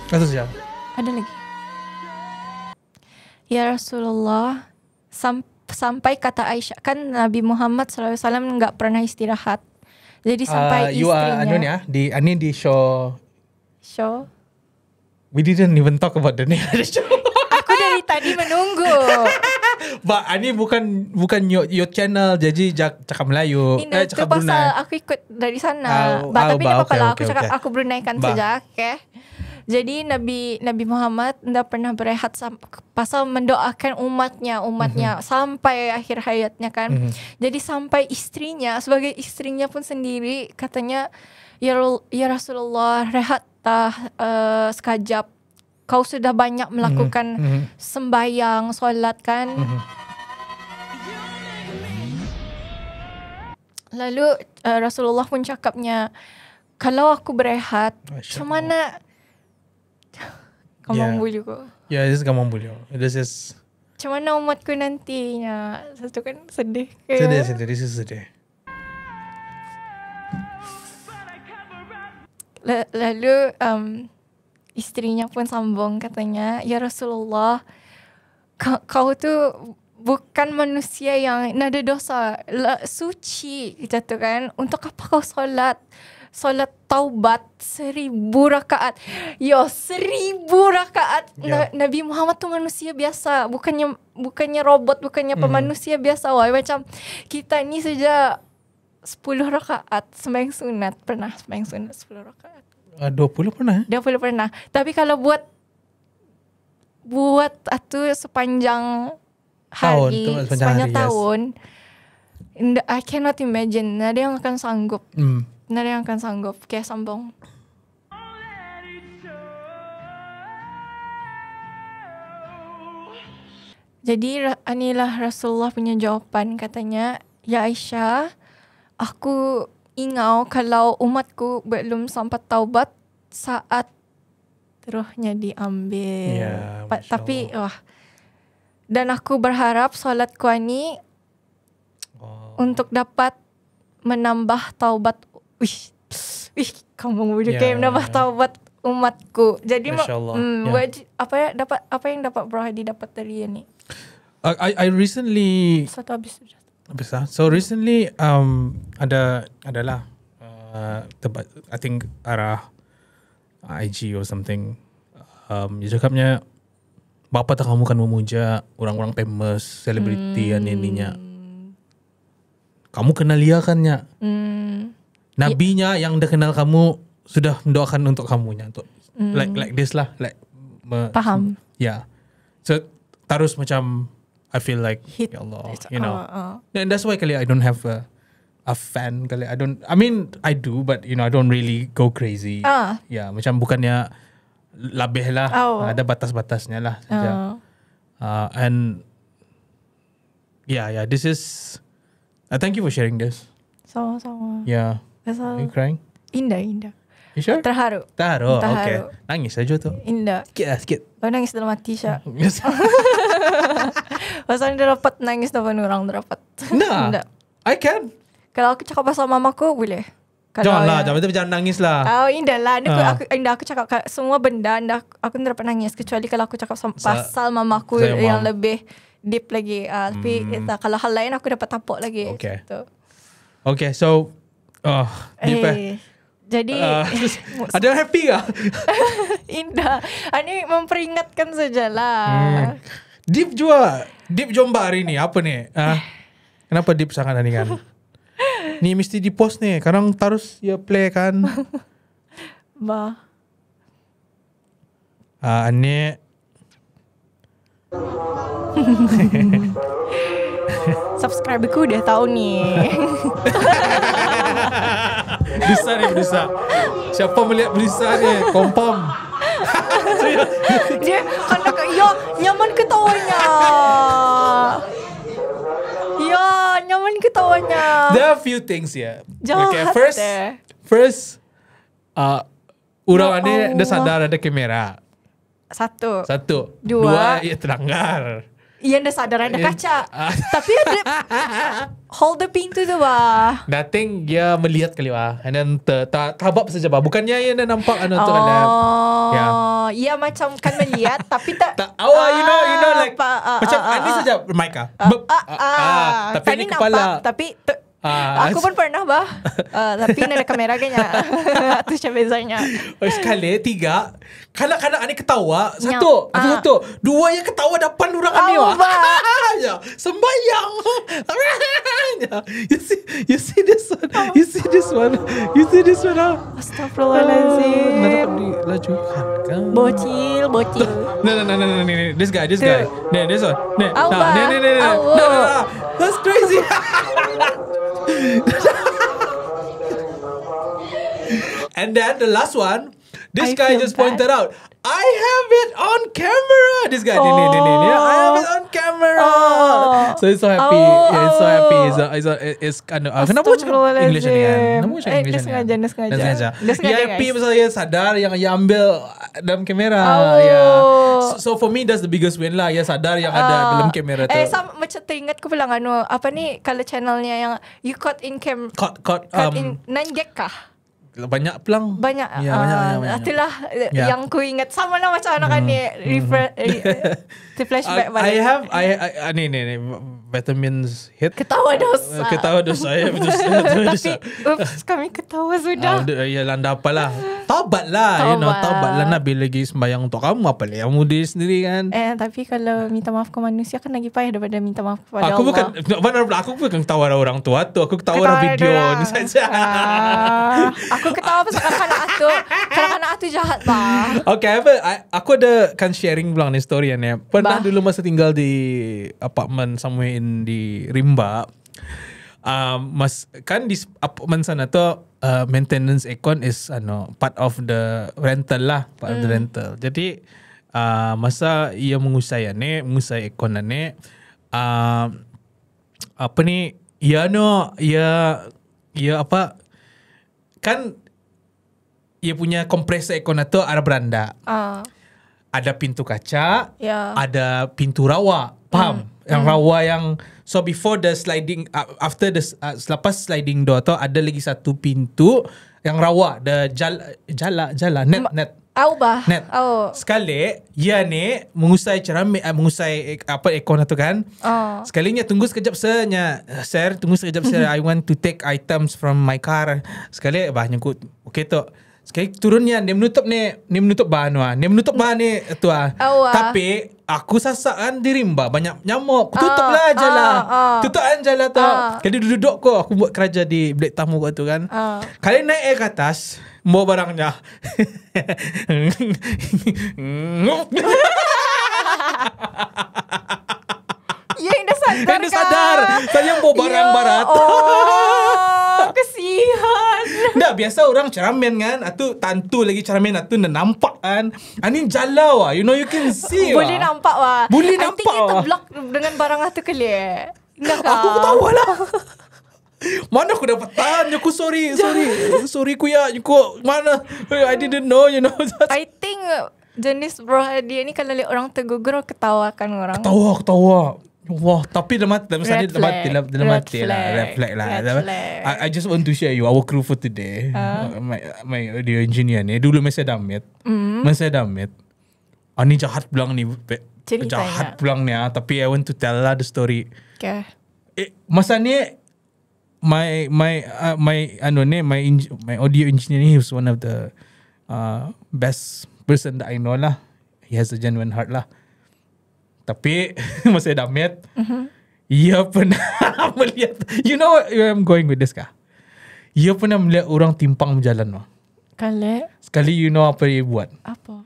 Kata siapa? Ada lagi. Ya Rasulullah, sampai kata Aisyah, kan Nabi Muhammad SAW enggak pernah istirahat. Jadi sampai You are istrinya di show. We didn't even talk about the name of the show. Aku dari tadi menunggu. Ini bukan your channel, jadi cakap Melayu. Ini tu Cakap Brunei. pasal aku ikut dari sana. Tapi tak apa lah, aku cakap aku Bruneikan saja, okay? Jadi Nabi Muhammad tidak pernah berehat pasal mendoakan umatnya sampai akhir hayatnya kan. Jadi sampai istrinya, sebagai istrinya pun sendiri katanya, ya Rasulullah, rehatlah sekejap. Kau sudah banyak melakukan sembahyang, solat kan. Lalu Rasulullah pun cakapnya, kalau aku berehat, macam mana Gamang bulu ko. Yeah, this is gamang bulu. This is Macam mana umatku nantinya. Satu kan sedih. sedih. This is sedih. Lalu istrinya pun sambung katanya, ya Rasulullah, kau tu bukan manusia yang ada dosa, suci gitu kan. Untuk apa kau solat taubat 1000 rakaat. 1000 rakaat. Yeah. Nabi Muhammad tu manusia biasa, bukannya robot, bukannya pemanusia biasa. Macam kita ni saja 10 rakaat sembahyang sunat, pernah sembahyang sunat 10 rakaat. 20 pernah? 20 pernah. Tapi kalau buat itu sepanjang hari, sepanjang tahun, I cannot imagine. Nada yang akan sanggup. Nada yang akan sanggup. Kayak sambung. Jadi inilah Rasulullah punya jawapan, katanya, ya Aisyah, aku ingau kalau umatku belum sampai taubat saat rohnya diambil. Ya, Tapi dan aku berharap solatku ini untuk dapat menambah taubat. Kamu boleh kayak menambah taubat umatku. Jadi apa yang dapat Bro Hadi dapat dari ini? I recently Satu habis sudah. So recently adalah I think arah IG or something, dia cakapnya bapa tak kamu kan memuja orang-orang famous, selebriti ininya. Kamu kenal dia kan ya? Nabinya yang dah kenal kamu sudah mendoakan untuk kamunya, untuk like this lah, like Faham. Yeah. So terus macam I feel like ya Allah, you know. And that's why kali I don't have a fan kali. I mean I do, but you know I don't really go crazy. Yeah, macam bukannya labih lah. Ada batas-batasnya lah saja. And yeah, this is thank you for sharing this. Sama-sama. Yeah. Are you crying? Indah. You sure? Terharu. Okay. Nangis aja tu. Indah. Sikit. Kau nangis dalam hati, Syah. Pasal dia dapat nangis depan orang dapat. Nah, I can. Kalau aku cakap pasal mamaku, boleh. Janganlah, jangan nangis lah. Indah lah. Aku cakap semua benda, aku tidak dapat nangis. Kecuali kalau aku cakap pasal mamaku yang lebih deep lagi. Tapi kalau hal lain aku dapat tapuk lagi. Okay. Gitu. Okay, so deep jadi ada yang happy kah? Indah. Ini memperingatkan sajalah. Deep jomba hari ni. Apa ni? Kenapa Deep sangat hari kan? Ni mesti di post ni. Kadang terus ya play kan. Ane Subscriber ku udah tahu nih. Bisa nih, bisa. Siapa melihat bisa nih? Confirm. Dia kena ya nyaman ketawanya. Ya nyaman ketawanya. There are few things ya. Jahat Okay, deh. first orang Ya ni dah sadar ada kamera. Satu. Dua, ya terlanggar. Iya dah sadar ada Ya, kaca. Tapi ada hold the pintu tu bah. Nothing dia melihat kali wah. And then tabap saja bah. Bukannya yang dah nampak anu tu kan. Ya. Iya macam kan melihat tapi tak. You know like macam ini saja mic tapi ini kepala. Nampak, tapi aku pun pernah bah. Tapi ini ada kamera kayaknya. Itu macam bezanya. Sekali, 3. Kanak-kanak ni ketawa. Satu. Dua yang ketawa depan orang ni wah. Ya, sembayang. You see this one. You see this one. Astagfirullahaladzim. Nak dilajukan kan? Bocil. No. This guy. This one. No. That's crazy. And then the last one, this guy feel just bad. pointed out, I have it on camera. This guy, I have it on camera. So he's so happy. Yeah, he's so happy. It's kind of. Kenapa cakap English ni kan? Kenapa cakap English ni? Dia sengaja. Dia happy pasal dia sadar yang ambil dalam kamera. Oh. Yeah. So for me that's the biggest win lah. Dia sadar yang ada dalam kamera tu. Macam teringat ko bilang apa ni kalau channelnya yang you caught in cam Caught in 9 gag kah? banyak pelang. Banyak. Ya, banyak. Itulah yang ku ingat. Sama lah macam anak ni. To flashback balik. Ni vitamins hit. Ketawa dosa. Ketawa dosa. Ya, betul. Oops, kami ketawa sudah. Ya, landa apalah. Taubat lah. Taubat lah nak bila lagi sembahyang untuk kamu. Apa lah yang muda sendiri kan. Tapi kalau minta maaf ke manusia kan lagi payah daripada minta maaf kepada aku Allah. Aku bukan ketawa orang tua tu. Aku ketawa video ni saja. Aku ketawa pasal kanak-kanak tu jahat bah. Okay, aku ada kan sharing pulang ni story ni. Pernah dulu masa tinggal di apartment somewhere in di Rimba. Kan di apartment sana tu maintenance aircon is part of the rental lah, part of the rental. Jadi masa ia mengusai aircon ni apa ni ia apa kan ia punya kompresor aircon tu ada beranda. Ada pintu kaca, ada pintu rawa, faham? Yang rawa yang so before the sliding after the selepas sliding door tu ada lagi satu pintu yang rawa, the jala net. Net. Sekali ia ni mengusai aircon tu kan. Sekalinya tunggu sekejap sir, tunggu sekejap sir. I want to take items from my car. Sekali nyangkut. Okey tu. Sekali turunnya dia menutup bahan ni tu Tapi aku sasakan di Rimba banyak nyamuk. Tutup lah jala. Tutup kan jala tu. Kali duduk aku buat kerja di bilik tamu tu kan. Kali naik ke atas bawa barangnya. Yang dah sadar. Yang dah sadar. Saya bawa barang barat. Kesian. Dah biasa orang ceramen kan. Atu tantu lagi ceramen atu dah nampak kan. Ani jalau you can see Boleh nampak Boleh I nampak think itu block dengan barang tu kali. Aku tahu lah. Mana aku dapat tahan. Aku sorry kuya. Aku mana I didn't know I think jenis bro dia ni kalau lihat orang tergugur ketawakan orang. Ketawa. Wah, tapi dalam mati lah. Red flag lah. I just want to share you our crew for today. My audio engineer ni dulu masih damit. Ni jahat pulang ni. Jahat pulang ni tapi I want to tell lah the story. Okay. Masa ni my audio engineer ni, he was one of the best person that I know lah. He has a genuine heart lah. Tapi masa damit, ia pernah melihat, you know where I'm going with this kah? Ia pernah melihat orang timpang berjalan. Sekali you know apa dia buat? apa?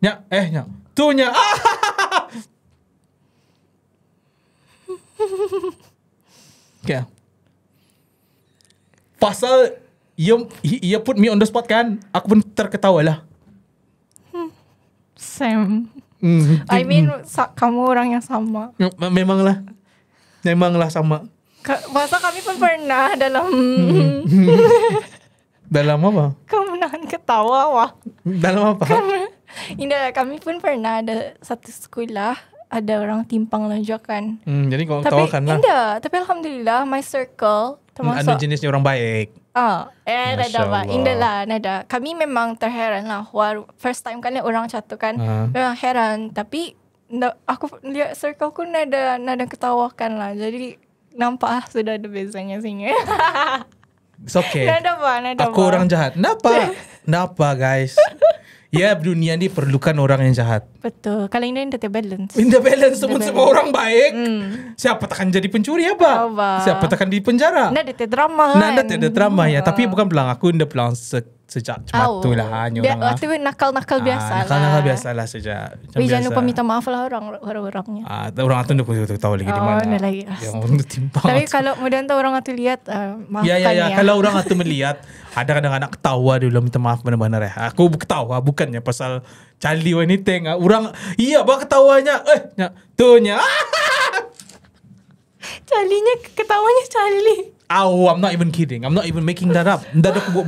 Nyak, nyak. Tu nyak. Okay. Pasal ia put me on the spot kan, aku pun terketawa lah. Same. I mean, kamu orang yang sama. Memanglah sama. Masa kami pun pernah dalam Dalam apa? Kamu menahan ketawa wah. Dalam apa? Indah, kami pun pernah ada satu sekolah ada orang timpang lonjakan. Jadi kau tawarkan lah. Indah, tapi alhamdulillah my circle termasuk anu jenisnya orang baik. Nada lah, indah lah, nada. Kami memang terheran lah. First time kan orang catu kan, memang heran. Tapi aku lihat circleku nada ketawakan lah. Jadi nampak sudah ada bezanya sini. It's okay. Nada Aku orang jahat. Napa guys? Ya, dunia ni perlukan orang yang jahat. Betul. Kalau ini dah balance. In the balance, semua orang baik. Siapa takkan jadi pencuri apa? Siapa takkan di penjara? Nada ada drama kan? Nada ada drama ya. Tapi bukan pelang aku ndak pelang sejak macam lah hanya orang. Waktu nakal-nakal biasa lah. Nakal biasa lah sejak. Jangan lupa minta maaf lah orang-orangnya. Orang itu ndak tahu lagi di mana. Lagi. Yang untuk timpang. Tapi kalau mudah tu orang itu lihat, maafkan ya. Kalau orang itu melihat, ada kadang-kadang ketawa dulu minta maaf benar-benar ya. Aku ketawa bukannya pasal Charlie wanita orang bah ketawanya tuhnya Charlie-nya ketawanya Charlie. I'm not even kidding. I'm not even making that up. Ndak ada aku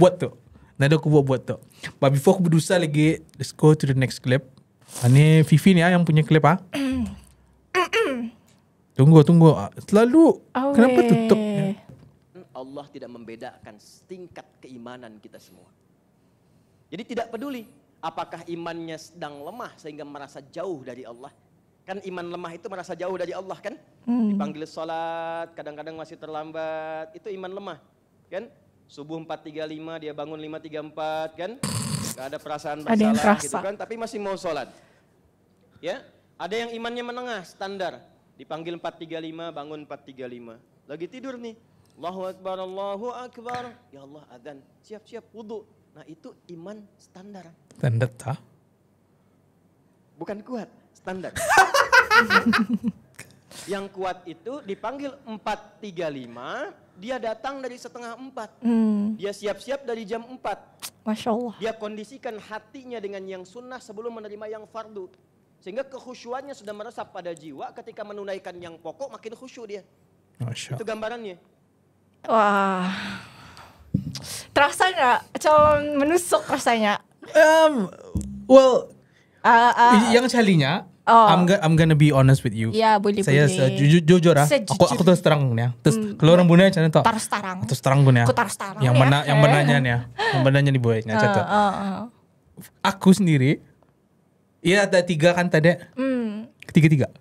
buat tu. But before aku berdosa lagi, let's go to the next clip. Ini Fifi ni yang punya clip Tunggu. Selalu kenapa tutup? Allah tidak membedakan tingkat keimanan kita semua. Jadi tidak peduli apakah imannya sedang lemah sehingga merasa jauh dari Allah. Kan iman lemah itu merasa jauh dari Allah kan? Dipanggil salat, kadang-kadang masih terlambat, itu iman lemah. Kan? Subuh 4.35 dia bangun 5.34 kan? Gak ada perasaan bersalah gitu kan, tapi masih mau salat. Ya? Ada yang imannya menengah, standar. Dipanggil 4.35, bangun 4.35. Lagi tidur nih. Allahu Akbar, Allahu Akbar. Ya Allah adzan, siap-siap wudu. Nah itu iman standar. Standar tak? Bukan kuat, standar. Yang kuat itu dipanggil 4.35, dia datang dari setengah 4. Dia siap-siap dari jam 4. Masya Allah. Dia kondisikan hatinya dengan yang sunnah sebelum menerima yang fardu. Sehingga kekhusyuannya sudah meresap pada jiwa, ketika menunaikan yang pokok makin khusyuk dia. Masya. Itu gambarannya. Wah, terasa nggak? Macam menusuk rasanya. Yang Charlie-nya, I'm gonna be honest with you. Ya, boleh. Saya jujur aku terus terang ni. Terus kalau orang Brunei macam tu. Terus terang pun ya. Aku terus terang. Yang benarnya ni. Yang benarnya ni boleh macam tu. Aku sendiri, ada 3 kan tadi. Ketiga.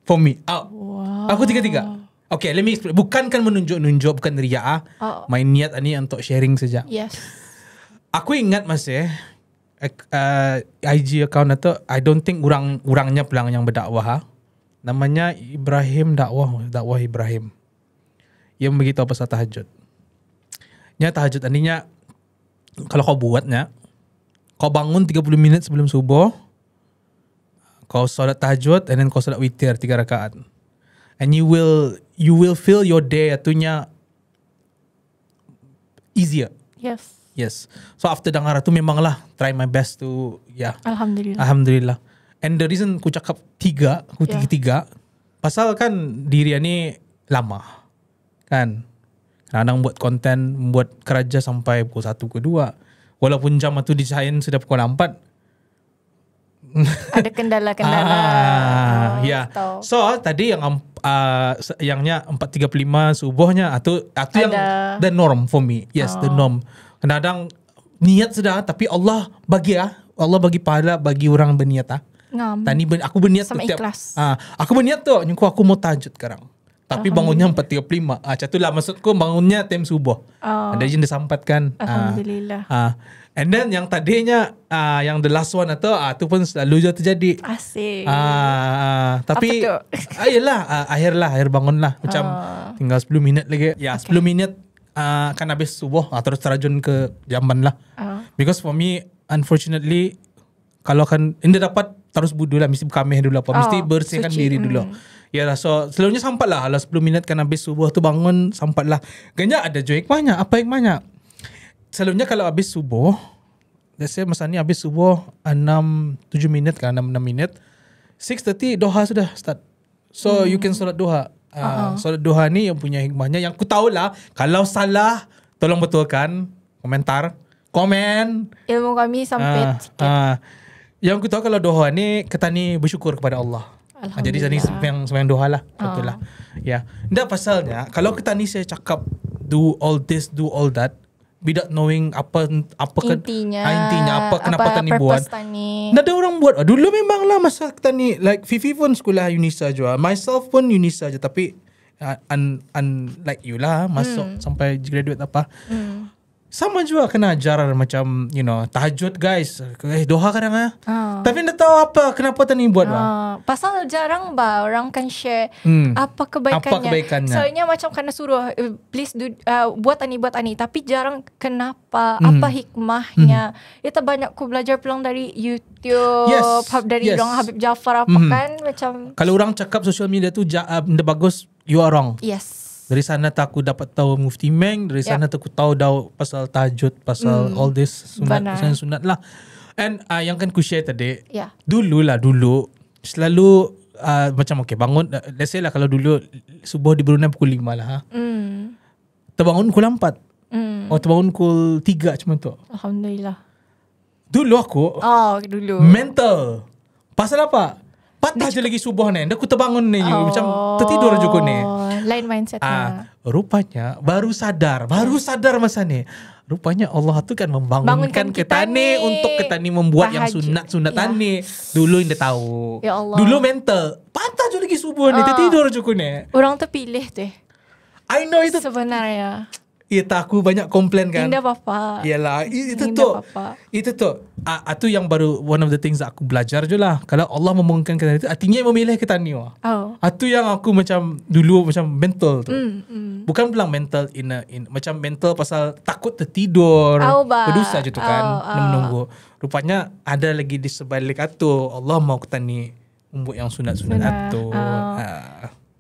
For me. Aku 3. Okay, let me explain. Bukan kan menunjuk-nunjuk, bukan riak. My niat ni untuk sharing saja. Yes. Aku ingat masih IG account itu, I don't think orangnya pelang yang berdakwah. Namanya Ibrahim dakwah Ibrahim. Yang begitu pasal tahajud. Tahajud artinya kalau kau buatnya, kau bangun 30 minit sebelum subuh, kau solat tahajud, and then kau solat witir 3 rakaat. And you will feel your day atunya easier. Yes. So after dengar tu memanglah try my best to Alhamdulillah. And the reason aku cakap 3, aku 3 pasal kan diri ni lama. Kan? Kadang buat konten, buat kerja sampai pukul 1 ke 2. Walaupun jam itu disahin sudah pukul 4. Ada kendala-kendala. Ya. So tadi yangnya 4.35 subuhnya atau yang the norm for me. Yes, the norm. Kadang-kadang niat sudah, tapi Allah bagi pahala bagi orang berniat. Tadi aku berniat sama ikhlas. Aku berniat tu, aku mau tahajud sekarang. Tapi bangunnya 4.35. Macam itulah maksudku, bangunnya time subuh. Ada yang disampaikan. Alhamdulillah. And then yang tadinya yang the last one itu pun selalu je terjadi. Asik. Tapi akhir bangun lah. Macam tinggal 10 minit lagi. Ya, 10 minit kan habis subuh terus terjun ke jamban lah. Because for me, unfortunately, kalau kan anda dapat terus wudu lah, mesti kameh dulu apa, mesti bersihkan suci. diri dulu. Ya lah, so selalunya sampai lah 10 minit kan habis subuh tu bangun sampai lah. Ganya ada jo hikmahnya, apa hikmahnya? Selalunya kalau habis subuh, let's say masa ni habis subuh 6-7 minit kan, 6 minit, 6:30 doha sudah start. So you can solat duha. Solat duha ni yang punya hikmahnya, yang ku tahu lah, kalau salah tolong betulkan, komen. Ilmu kami sampai sikit. Yang ku tahu kalau doha ni ketani bersyukur kepada Allah. Jadi tadi sembahyang doha lah. Betul lah. Ya. Ndak pasalnya kalau ketani saya cakap do all this, do all that without knowing apa intinya kenapa tani buat. Ndak ada orang buat. Dulu memang lah masa tani, like Fifi pun sekolah Unisa juga. Myself pun Unisa je, tapi like you lah masuk sampai graduate apa. Sama juga kena ajar macam tahajud guys, doha kadang tapi ndak tahu apa kenapa tani buat pasal jarang orang kan share apa kebaikannya. Soalnya macam kena suruh please do, buat ani, tapi jarang kenapa, apa hikmahnya. Itu banyak ku belajar pulang dari YouTube, dari orang Habib Jafar apa kan, macam kalau orang cakap social media tu ndak bagus, you are wrong. Yes. Dari sana tak aku dapat tahu Mufti Meng, dari sana tak aku tahu pasal tahajud, pasal all this sunat lah. And yang kan ku share tadi, dulu selalu macam bangun, let's say lah kalau dulu subuh di Brunei pukul 5 lah. Terbangun pukul 4. Terbangun pukul 3 macam tu. Alhamdulillah. Dulu aku mental. Pasal apa? Patah je lagi subuh ni. Dah aku terbangun ni. Macam tertidur je aku ni. Lain mindset. Rupanya baru sadar masa ni. Rupanya Allah tu kan membangunkan kita ni untuk kita ni membuat yang sunat-sunat tani. Dulu dia tahu. Ya Allah. Dulu mental. Patah je lagi subuh ni. Tertidur je aku ni. Orang terpilih tu. I know itu. Sebenarnya. Ya tak, aku banyak komplain kan. Indah Bapa. Yalah, itu tu. Itu yang baru one of the things aku belajar je lah. Kalau Allah membangunkan kita itu, artinya memilih kita ni. Itu yang aku macam dulu macam mental tu. Bukan bilang mental macam mental pasal takut tertidur. Berdosa je tu kan. Menunggu. Rupanya ada lagi di sebalik itu. Allah mau kita ni membuat yang sunat-sunat itu.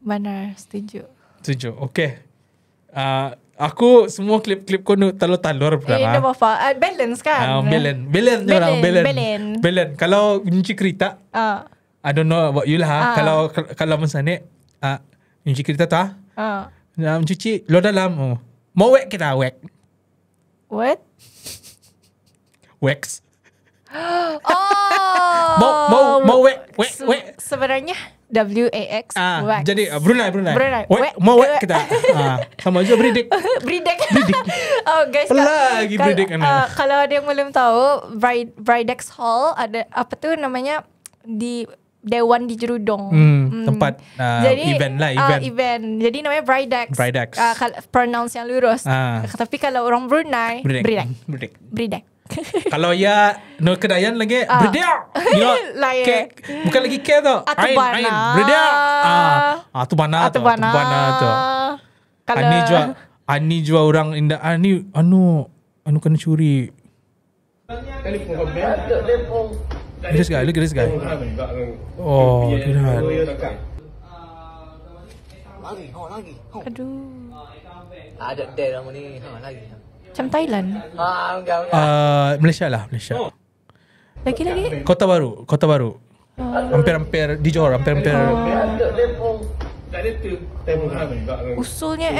Benar, setuju. Okay. Aku semua klip-klip kau talur-talur pula. Indah Bapa. Balance kan? Balance. Kalau kunci kereta, I don't know about you lah. Kalau masa ni, kunci kereta tu mencuci lo dalam. Mau wek kita wek. What? Wax. Mau wek. Sebenarnya WAX. Jadi Brunei. Mau wek kita. Sama aja bridek. Guys, lagi bridek kalau ada yang belum tahu, Bridex Hall ada apa tu namanya di Dewan di Jerudong. Tempat event. Jadi namanya Bridex. Pronounce yang lurus. Tapi kalau orang Brunei, Bridek. Kalau ya Kedayan lagi Bredek. Bukan lagi K tu. Ain Bredek. Tu bana tu. Ani jua orang indah. Anu kena curi. This guy, look at this guy. Oh, tidak. Lagi. Aduh. Ada daerah ni lagi. Macam Thailand. Malaysia. Lagi. Kota Baru. Hampir di Johor, hampir. Usulnya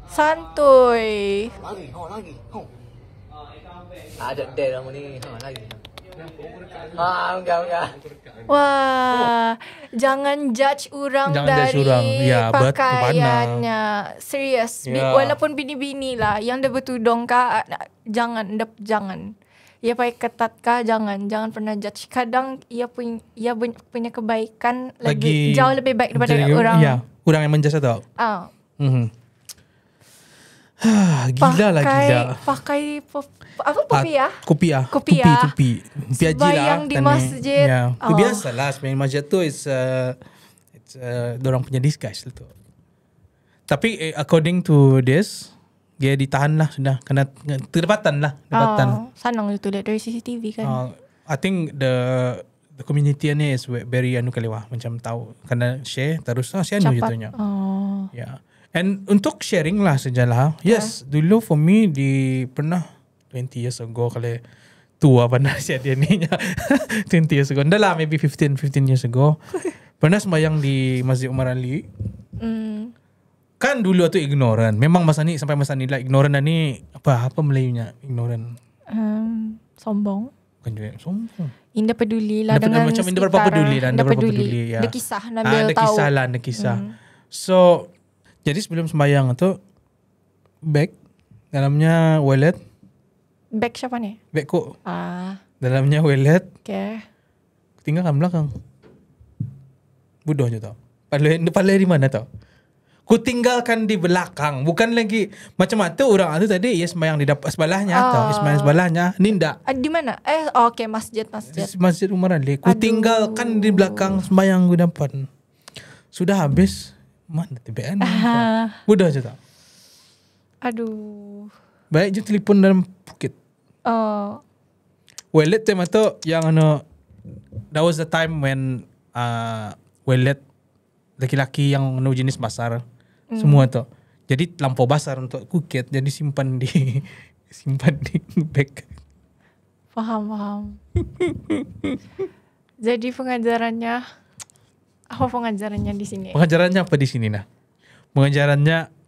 santuy. Lagi. Ada daerah ni lagi. Wah, jangan judge orang dari pakaiannya. Serius. Walaupun bini-bini lah yang dia bertudung kah, jangan. Ia pakai ketat kah, jangan pernah judge. Kadang ia punya kebaikan lagi jauh lebih baik daripada orang. Ya, orang yang menjasa tau. Gila. Pakai apa kopi. Sembayang di masjid. Itu biasalah sembayang masjid tu it's dorang punya disguise tu. Tapi according to this, dia ditahan lah sudah kena kedapatan. Sanang itu lihat dari CCTV kan. I think the community ni is very kaliwah, macam tahu kena share terus share jatuhnya. Yeah. And untuk sharing lah sejalah. Yes, dulu for me pernah 20 years ago kali tua pandai siap dia ni 20 years ago. Dah lah maybe 15 years ago. Pernah sembahyang di Masjid Umar Ali. Kan dulu tu ignorant. Memang sampai masa ni lah ignorant ni apa Melayunya ignorant. Sombong. Bukan juga sombong. Indah peduli lah dengan macam indah berapa peduli lah. Indah berapa peduli. Ya. Ada kisah Nabil tahu. Ada kisah. So jadi sebelum sembahyang tu bag dalamnya wallet. Bag siapa ni? Bag ko. Dalamnya wallet. Okay. Tinggalkan belakang. Bodohnya tau. Palai di mana tau? Ku tinggalkan di belakang. Bukan lagi macam tu orang tu tadi ia sembahyang di depan sebelahnya tau. Sembahyang sebelahnya. Ni ndak. Di mana? Okay, masjid. Masjid Umar Ali. Ku tinggalkan di belakang sembahyang ku depan. Sudah habis. Mana TBN? Bodoh je tau. Aduh. Baik je telefon dalam poket. Wallet time tu yang that was the time when wallet laki-laki yang jenis basar semua tu. Jadi lampau basar untuk kuket, jadi simpan di bag. Faham. Jadi pengajarannya apa pengajarannya di sini? Pengajarannya apa di sini nah? Pengajarannya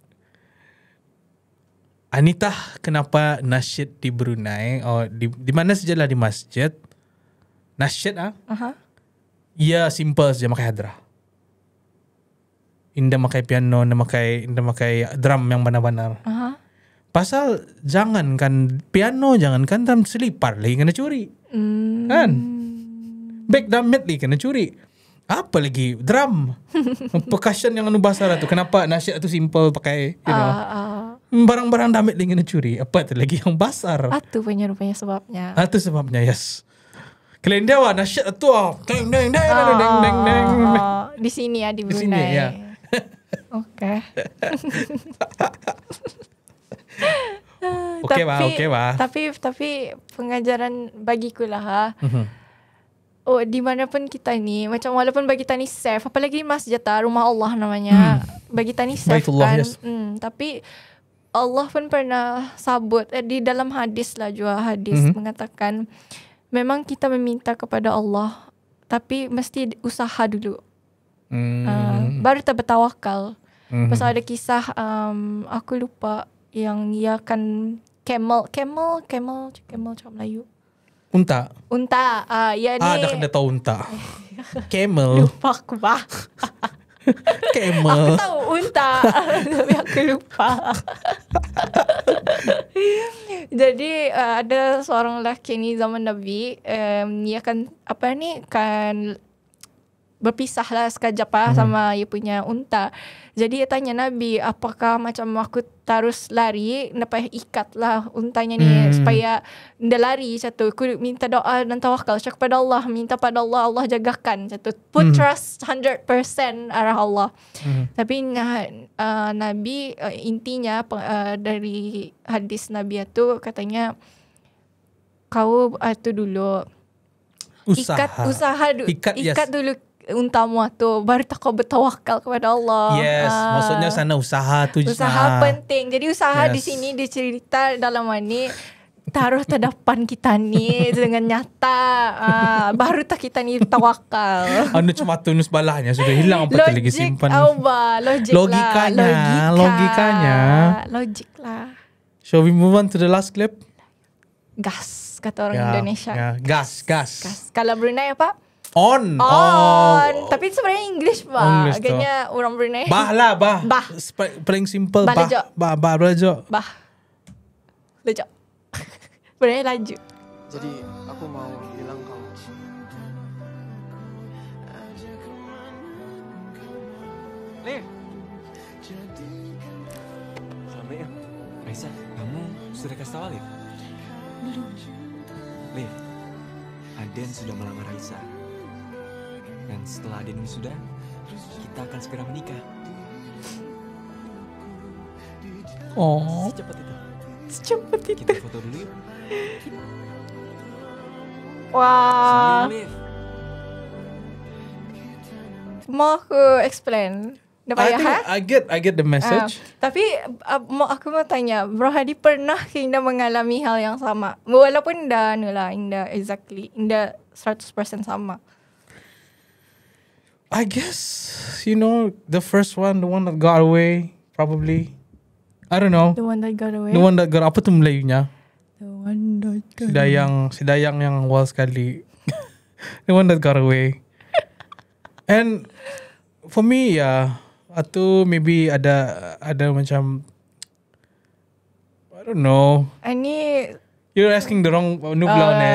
Anita kenapa nasyid di Brunei di mana sajalah di masjid nasyid ia simple saja pakai hadrah. Indah pakai piano, indah pakai drum yang benar-benar. Pasal jangankan piano, jangankan drum, selipar lagi kena curi. Kan? Back drum lagi kena curi. Apa lagi drum percussion yang basar tu. Kenapa nasyid tu simple pakai barang-barang damit lagi kena curi. Apa tu lagi yang basar. Itu rupanya sebabnya. Itu sebabnya, yes. Kalian dia nasyid tu deng deng deng deng deng. Di sini di Brunei. Di sini ya. Okay. Okay bah. Tapi pengajaran bagiku lah dimanapun kita ni, macam walaupun bagi kita ni safe, apalagi masjid rumah Allah namanya, bagi kita ni safe Baitullah, kan. yes. Tapi Allah pun pernah sabut di dalam hadis lah juga mengatakan memang kita meminta kepada Allah, tapi mesti usaha dulu. Baru kita bertawakal. Pasal ada kisah aku lupa yang ia akan camel cakap Melayu. Unta. Ya ni. Dah tahu unta. Camel. Lupa aku bah. Camel. Aku tahu unta. Tapi aku lupa. Jadi ada seorang lelaki ni zaman Nabi, dia kan kan berpisah lah sekejap sama dia punya unta. Jadi dia tanya Nabi, apakah macam aku terus lari, nampak ikat lah untanya ni supaya dia lari macam tu. Aku minta doa dan tawakal kepada Allah, minta pada Allah, Allah jagakan macam tu. Put trust 100% arah Allah. Tapi Nabi intinya dari hadis Nabi itu katanya kau tu dulu ikat dulu untamu tu, baru tak kau bertawakal kepada Allah. Yes, maksudnya sana usaha tu. Usaha penting. Jadi usaha di sini dicerita dalam ni taruh terdepan kita ni dengan nyata. Baru tak kita ni tawakal. Anu cuma tunus balahnya sudah hilang apa lagi simpan. Logik lah. Shall we move on to the last clip? Gas kata orang Indonesia. Gas. Kalau Brunei apa? On. Tapi sebenarnya English bah. Agaknya orang Brunei. Bah. Paling simple bah. Belajar. Lejak. Brunei laju. Jadi aku mau bilang kau. Liv. Selamat ya. Raisa, kamu sudah kasih tahu Liv? Belum. Liv, Aden sudah melamar Raisa. Dan setelah Aden wisuda, kita akan segera menikah. Secepat itu. Kita foto dulu yuk. Wah. Liv. Mau aku explain. Dah payah, I get the message. Tapi aku mau tanya, Bro Hadi pernah ke Indah mengalami hal yang sama? Walaupun Indah exactly, Indah 100% sama. I guess, the first one, the one that got away, probably. I don't know. The one that got away? The one that got, apa tu Melayunya? The one that got away. Si Dayang yang wall sekali. The one that got away. And for me, atau maybe ada macam, I don't know. Ini You're asking the wrong,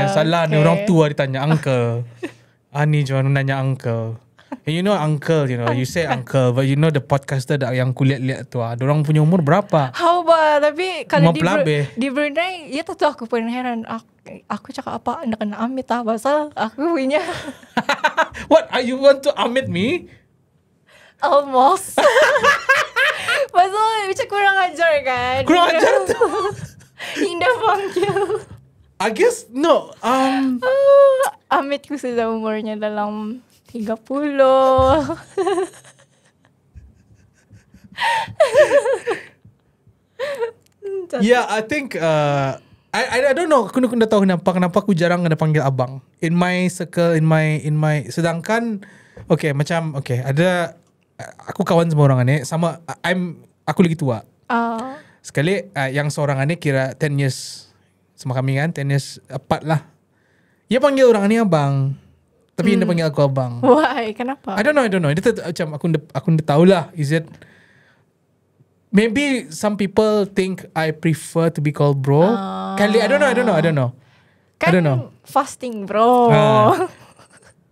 salah, okay. ni orang tua ditanya uncle. Ani cuma nanya uncle. And uncle, you say uncle, but the podcaster yang kulihat-lihat tu, dorang punya umur berapa? How about, tapi kalau Mapelabe. di Brunei, ya tentu aku pun heran. Aku cakap apa, anda kena amit lah. Pasal aku punya. What, you want to amit me? Almost. Pasal macam kurang ajar kan. Kurang ajar tu. Indah panggil. I guess, no. Amit ku sudah umurnya dalam 30. Yeah, I think I don't know. Aku dah tahu kenapa aku jarang ada panggil abang. In my circle, in my sedangkan ada aku kawan sama orang ni sama aku lagi tua. Sekali yang seorang ni kira 10 years sama kami kan, 10 years apart lah. Dia panggil orang ni abang. Tapi dia panggil aku abang. Why? Kenapa? I don't know. Dia macam aku dah tahu lah. Is it maybe some people think I prefer to be called bro. Kali I don't know. Kan I don't know. fasting bro.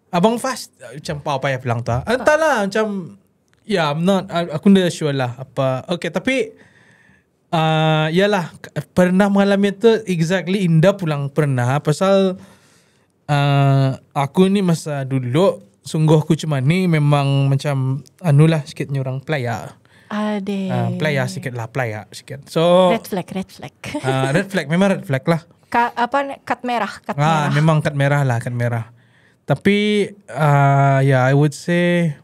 Abang fast macam apa payah bilang tu. Entahlah macam I'm not. Aku dah sure lah apa. Okay, tapi yalah pernah mengalami tu exactly. Indah pulang pernah. Pasal aku ni masa dulu sungguh aku cuma ni memang macam anulah sikitnya orang pelaya. Pelaya sikit. So red flag. red flag memang red flag lah. Kad merah. Memang kad merah. Tapi I would say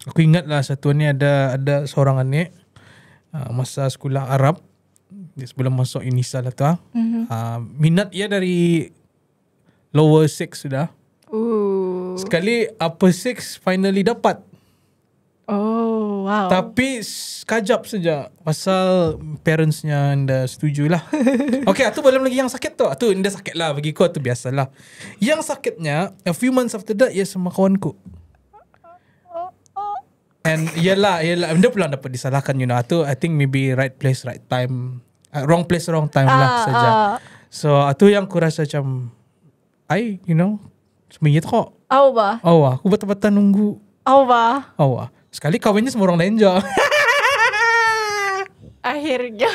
aku ingat lah satu ni ada seorang anik masa sekolah Arab dia sebelum masuk Unisa lah tu. Minat ia dari lower 6 sudah. Sekali upper 6 finally dapat. Oh wow. Tapi sekajap saja pasal parentsnya anda setuju lah. Okay, tu belum lagi yang sakit tu. Tu anda sakit lah bagi kau, tu biasalah. Yang sakitnya a few months after that ia sama kawanku. And yalah anda pula dapat disalahkan tu. I think maybe right place right time, wrong place wrong time lah saja. So tu yang aku rasa macam seminit kok. Aku betul-betul nunggu. Sekali kawinnya semua orang lain je. Akhirnya.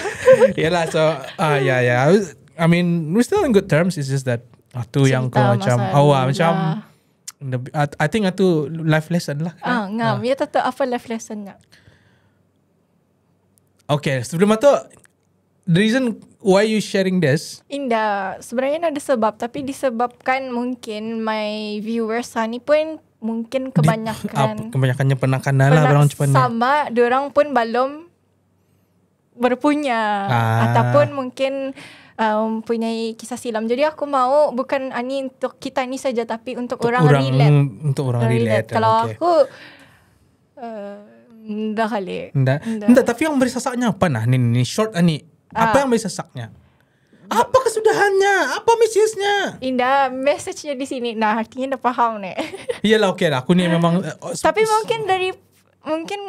Yalah, so I mean we're still in good terms. It's just that tu yang kau macam macam I think itu life lesson lah. Ngam. Ya tahu apa life lessonnya. Okay, sebelum itu the reason why you sharing this? Indah, sebenarnya ada sebab, tapi disebabkan mungkin my viewers ni pun mungkin kebanyakannya pernah kenal lah orang Jepun ni. Sama, diorang pun belum berpunya ataupun mungkin punya kisah silam. Jadi aku mau bukan ani untuk kita ni saja, tapi untuk orang relate. Untuk orang relate. Kalau aku dah kali. Enggak, tapi yang beri sesaknya apa nah? Ni short ni. Apa yang beri sesaknya? Apa kesudahannya? Apa message-nya? Indah, message-nya di sini. Nah, artinya dah faham nih. Iyalah, okay lah. Aku ni memang tapi mungkin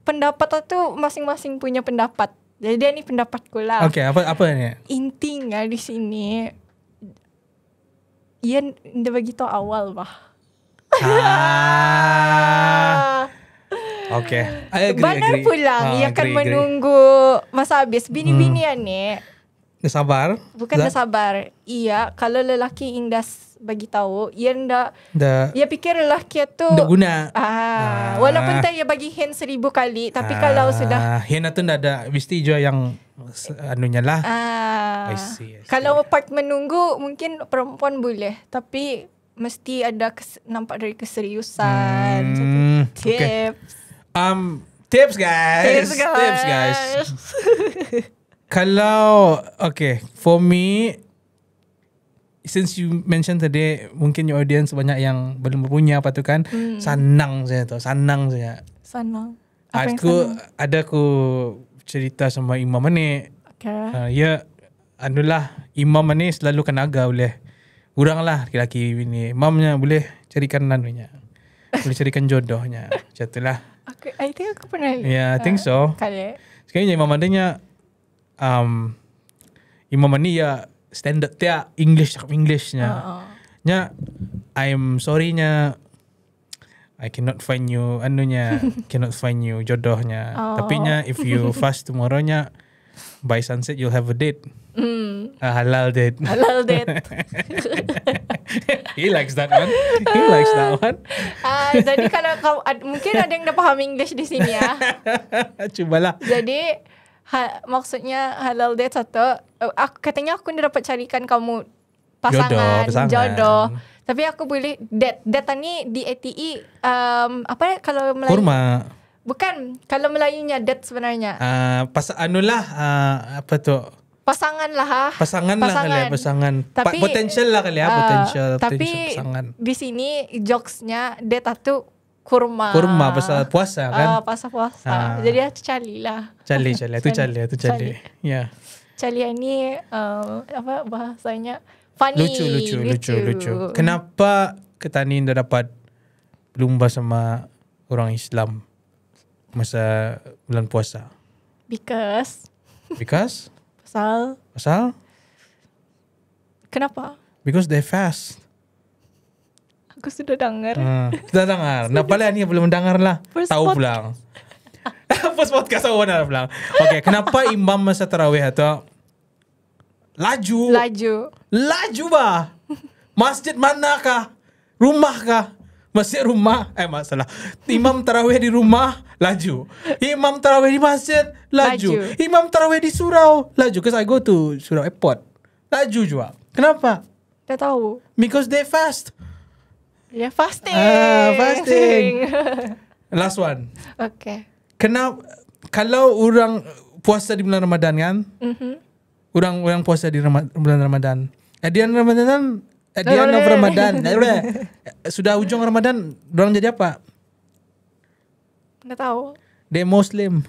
pendapat tu masing-masing punya pendapat. Jadi dia ni pendapatku lah. Okay, apa ni? Intinya di sini ia dah bagi tahu awal bah. Okay, Benar pulang ia akan menunggu masa habis. Bini-binian ni sabar. Bukan dah sabar. Iya, kalau lelaki Indah bagi tahu, ia ia pikir lelaki tu ndak guna. Walaupun ia bagi hint 1000 kali, tapi kalau sudah hint tu ndak ada mesti je yang anunya lah. I see. Kalau part menunggu mungkin perempuan boleh, tapi mesti ada nampak dari keseriusan. Okay. Tips. Tips guys. Tips guys. Kalau for me, since you mentioned tadi mungkin your audience banyak yang belum punya apa tu kan, sanang saya. Sanang. Apa yang sanang? Aku cerita sama Imam ni. Okay. Ya, anulah Imam ni selalu kena agak oleh orang lah lelaki ini. Imamnya boleh carikan anunya, boleh carikan jodohnya. Macam itulah. I think aku pernah lihat. Yeah, I think so. Kali. Sekarang Imam adanya Imam ni ya standard dia Englishnya. Nya I'm sorry nya I cannot find you cannot find you jodohnya. Tapi nya if you fast tomorrow nya by sunset you'll have a date. Halal date. Halal date. He likes that one. He likes that one. Jadi kalau kau mungkin ada yang dah faham English di sini ya. Cubalah. Jadi maksudnya halal date satu. Katanya aku dah dapat carikan kamu pasangan. Jodoh. Tapi aku boleh date ni di ATE apa kalau Melayu? Kurma. Bukan, kalau Melayunya date sebenarnya. Apa tu? Pasangan lah. Pasangan. Tapi, potential lah kali ya. Potential pasangan. Di sini jokesnya date tu kurma. Kurma pasal puasa kan? Pasal puasa. Jadi aku cali lah. Cali. Itu cali. Ya. Cali ni apa bahasanya? Funny. Lucu. Kenapa Ketani dah dapat berlumba sama orang Islam masa bulan puasa? Because? Pasal? Kenapa? Because they fast. Aku sudah dengar. Sudah dengar. Nampaklah ni belum dengar lah. Tahu pulang. First podcast awak dah pulang. Okay, kenapa imam masa tarawih atau laju bah? Masjid manakah? Rumah kah? Masjid rumah. Masalah. Imam tarawih di rumah, laju. Imam tarawih di masjid, laju. Imam tarawih di surau, laju. Because I go to Surau Airport. Laju juga. Kenapa? Tak tahu. Because they fast. Yeah, fasting. Fasting. Last one. Okay. Kenapa kalau orang puasa di bulan Ramadan kan? Orang puasa di bulan Ramadan. At the end of Ramadan. Sudah ujung Ramadan, orang jadi apa? Tak tahu. They Muslim.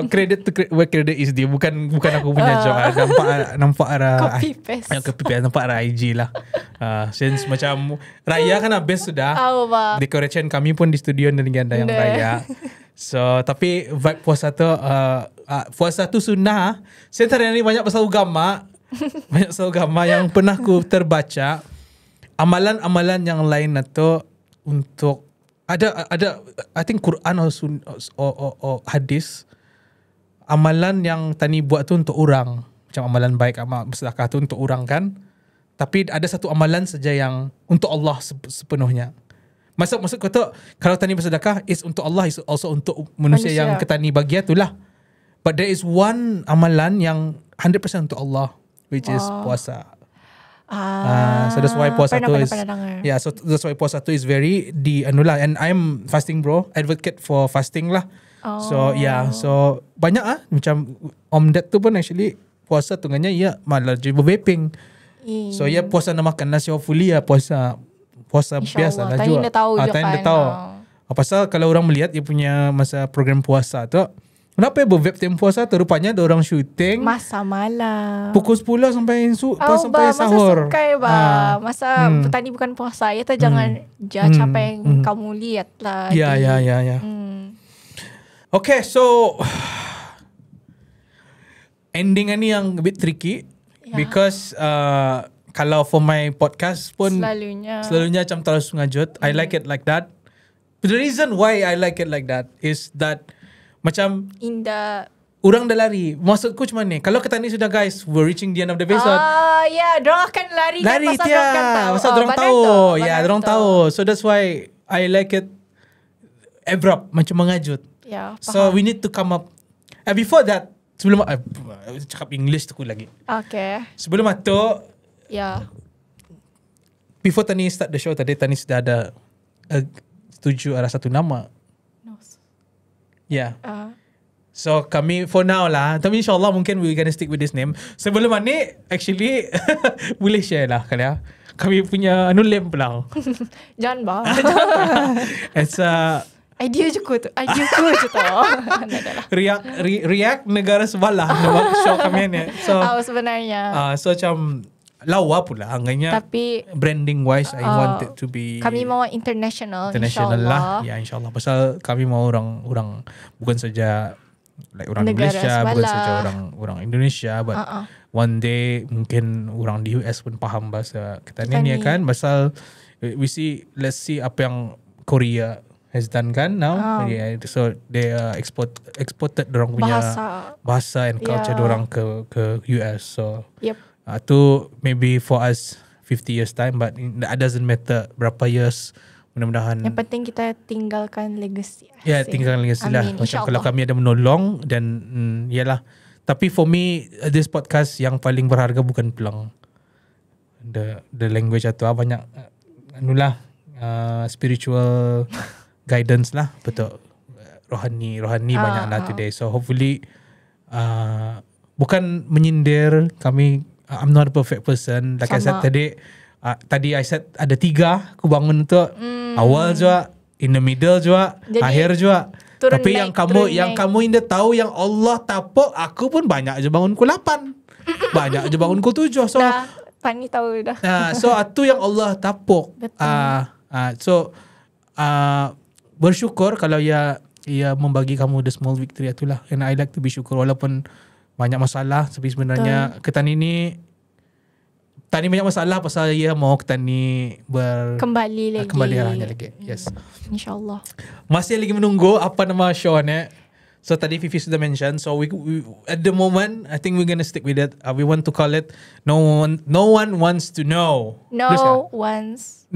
Credit to where credit is due. Bukan aku punya job. Nampak arah copy paste. Nampak arah IG lah. Since macam raya kan habis sudah. Decoration kami pun di studio dan ada yang raya. So tapi vibe puasa tu sunnah. Saya tadi banyak pasal agama. Banyak pasal agama yang pernah ku terbaca. Amalan-amalan yang lain itu untuk ada I think Quran or hadis. Amalan yang tani buat tu untuk orang. Macam amalan baik, amal bersedekah tu untuk orang kan. Tapi ada satu amalan saja yang untuk Allah sepenuhnya. Maksud kata kalau tani bersedekah is untuk Allah, is also untuk manusia yang ketani bagi itulah. But there is one amalan yang 100% untuk Allah, which is puasa. So that's why puasa tu is so that's why puasa tu is very anulah, and I'm fasting bro, advocate for fasting lah. So so banyak macam Om Dad tu pun actually puasa tengahnya malah jadi vaping. So puasa nak makan nasi, hopefully puasa biasa lah juga. Tanya dia tahu. Pasal kalau orang melihat dia punya masa program puasa tu, kenapa vape time puasa tu rupanya ada orang syuting masa malam pukul 10 sampai sahur. Masa tadi bukan puasa ya, jangan judge apa yang kamu lihat lah. Ya. Okay, so ending ni yang a bit tricky because kalau for my podcast pun selalunya macam terus ngajut. I like it like that. But the reason why I like it like that is that macam orang dah lari. Maksudku macam ni, kalau kita ni sudah guys, we're reaching the end of the episode. Diorang akan lari kan pasal diorang kan tahu. Pasal diorang tahu. Diorang tahu. So that's why I like it abrupt, macam mengajut. Ya, So faham. we need to come up. Before that, sebelum cakap English tu lagi. Okay. Sebelum itu, Ya. before Tani start the show tadi, Tani sudah ada setuju ada satu nama. No. Yeah. So kami for now lah. Tapi insyaAllah mungkin we gonna stick with this name. Sebelum ni actually boleh share lah kali. Kami punya name pula. Jangan bah. It's Idea je ku tu. Idea ku je tu. React negara sebelah nama show kami ni. So sebenarnya. so macam lawa pula angkanya. Tapi branding wise I want it to be kami mau international lah. insyaAllah. Ya insyaAllah. Pasal kami mau orang bukan saja like orang Negara Malaysia, sebelah. bukan saja orang Indonesia, but one day mungkin orang di US pun faham bahasa kita ni kan. Pasal let's see apa yang Korea has done kan now. Yeah, so they exported dorang punya bahasa and culture dorang ke US. So tu maybe for us 50 years time, but that doesn't matter berapa years. Mudah-mudahan yang penting kita tinggalkan legacy. Ya, tinggalkan legacy lah. Macam kalau kami ada menolong dan yalah. Tapi for me this podcast yang paling berharga bukan pelang the language atau banyak anulah spiritual guidance lah, betul. Rohani banyak lah today. So hopefully bukan menyindir kami. I'm not a perfect person. Like I said tadi I said ada 3 aku bangun tu. Awal juga, in the middle juga, akhir juga. Tapi yang kamu indah tahu yang Allah tapuk, aku pun banyak je bangun pukul 8. Banyak je bangun pukul 7. So Pani tahu dah. So itu yang Allah tapuk. So bersyukur kalau ia membagi kamu the small victory itulah. And I like to be syukur walaupun banyak masalah. Tapi sebenarnya Ketani ni Tani banyak masalah pasal ia mau Ketani kembali lagi. Yes. InsyaAllah. Masih lagi menunggu apa nama show ni. So tadi Fifi sudah mention. So we at the moment I think we're gonna stick with it. We want to call it No one wants to know. No one wants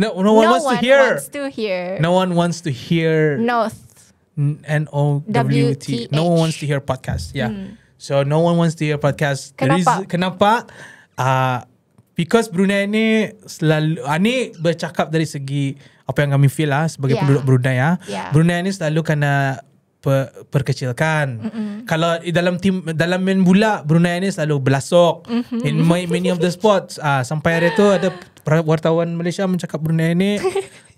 to hear. No one wants to hear. North. NOWT. No one wants to hear podcast. Yeah. So no one wants to hear podcast. Kenapa? Because Brunei ni selalu ni bercakap dari segi apa yang kami feel lah sebagai penduduk Brunei ya. Brunei ni selalu kena perkecilkan. Kalau dalam main bola Brunei ni selalu belasok. In many of the sports sampai hari tu ada wartawan Malaysia mencakap Brunei ni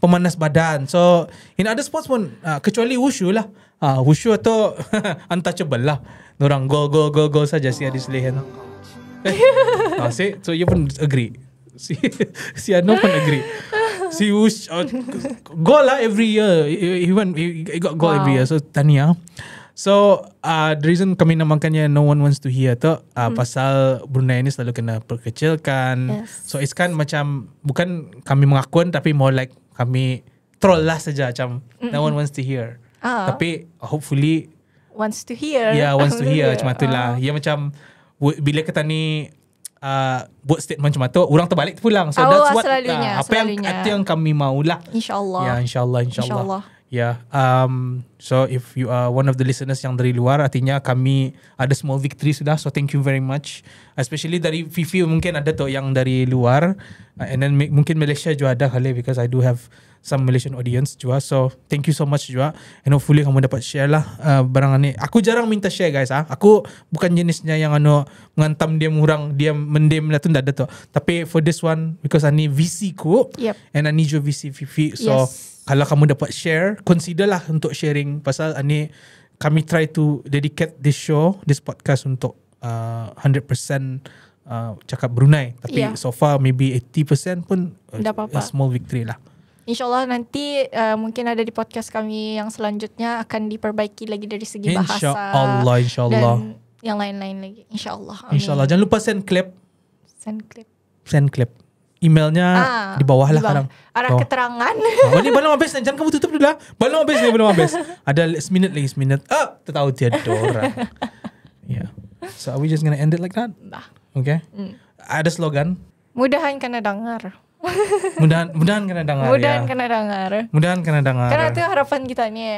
pemanas badan. So in other sports pun kecuali wushu lah. Wushu atau untouchable lah. Orang gol saja si Adis Lehan. So you pun agree. Si Ano pun agree. Si Wush goal lah every year. He got goal every year. So Tania. So the reason kami namakannya No One Wants to Hear tu pasal Brunei ni selalu kena perkecilkan. So it's kan macam bukan kami mengakun tapi more like kami troll lah saja macam No One Wants to Hear. Tapi hopefully wants to hear. Yeah, wants to hear macam itulah. Ya macam bila kita ni buat statement macam tu, orang terbalik pulang. So that's what apa yang kami maulah. InsyaAllah. Ya, insyaAllah. Ya. So if you are one of the listeners yang dari luar, artinya kami ada small victory sudah. So thank you very much. Especially dari Fifi mungkin ada tu yang dari luar. And then mungkin Malaysia juga ada kali because I do have some Malaysian audience juga. So thank you so much juga. And hopefully kamu dapat share lah barang ni. Aku jarang minta share guys. Aku bukan jenisnya yang mengantam dia mendem lah tu, tak ada tu. Tapi for this one because ani VC ku and ani jo VC Fifi. So kalau kamu dapat share, consider lah untuk sharing pasal ani kami try to dedicate this podcast untuk 100% cakap Brunei. Tapi so far maybe 80% pun a small victory lah. InsyaAllah nanti mungkin ada di podcast kami yang selanjutnya akan diperbaiki lagi dari segi bahasa. InsyaAllah. Dan yang lain-lain lagi. InsyaAllah. InsyaAllah. Jangan lupa send clip. Send clip. Emailnya di bawah lah sekarang. Arah keterangan. Belum habis. Jangan kamu tutup dulu lah. Belum habis. Ada seminit lagi. Tahu tiada orang. Yeah. So are we just gonna end it like that? Okay. Ada slogan. Mudahan kena dengar. Mudahan kena dengar. Mudahan kena dengar. Mudahan kena dengar. Karena itu harapan kita ni.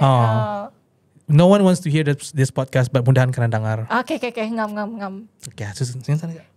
no one wants to hear this podcast, but mudahan kena dengar. Oke, ngam. Oke, susun sana.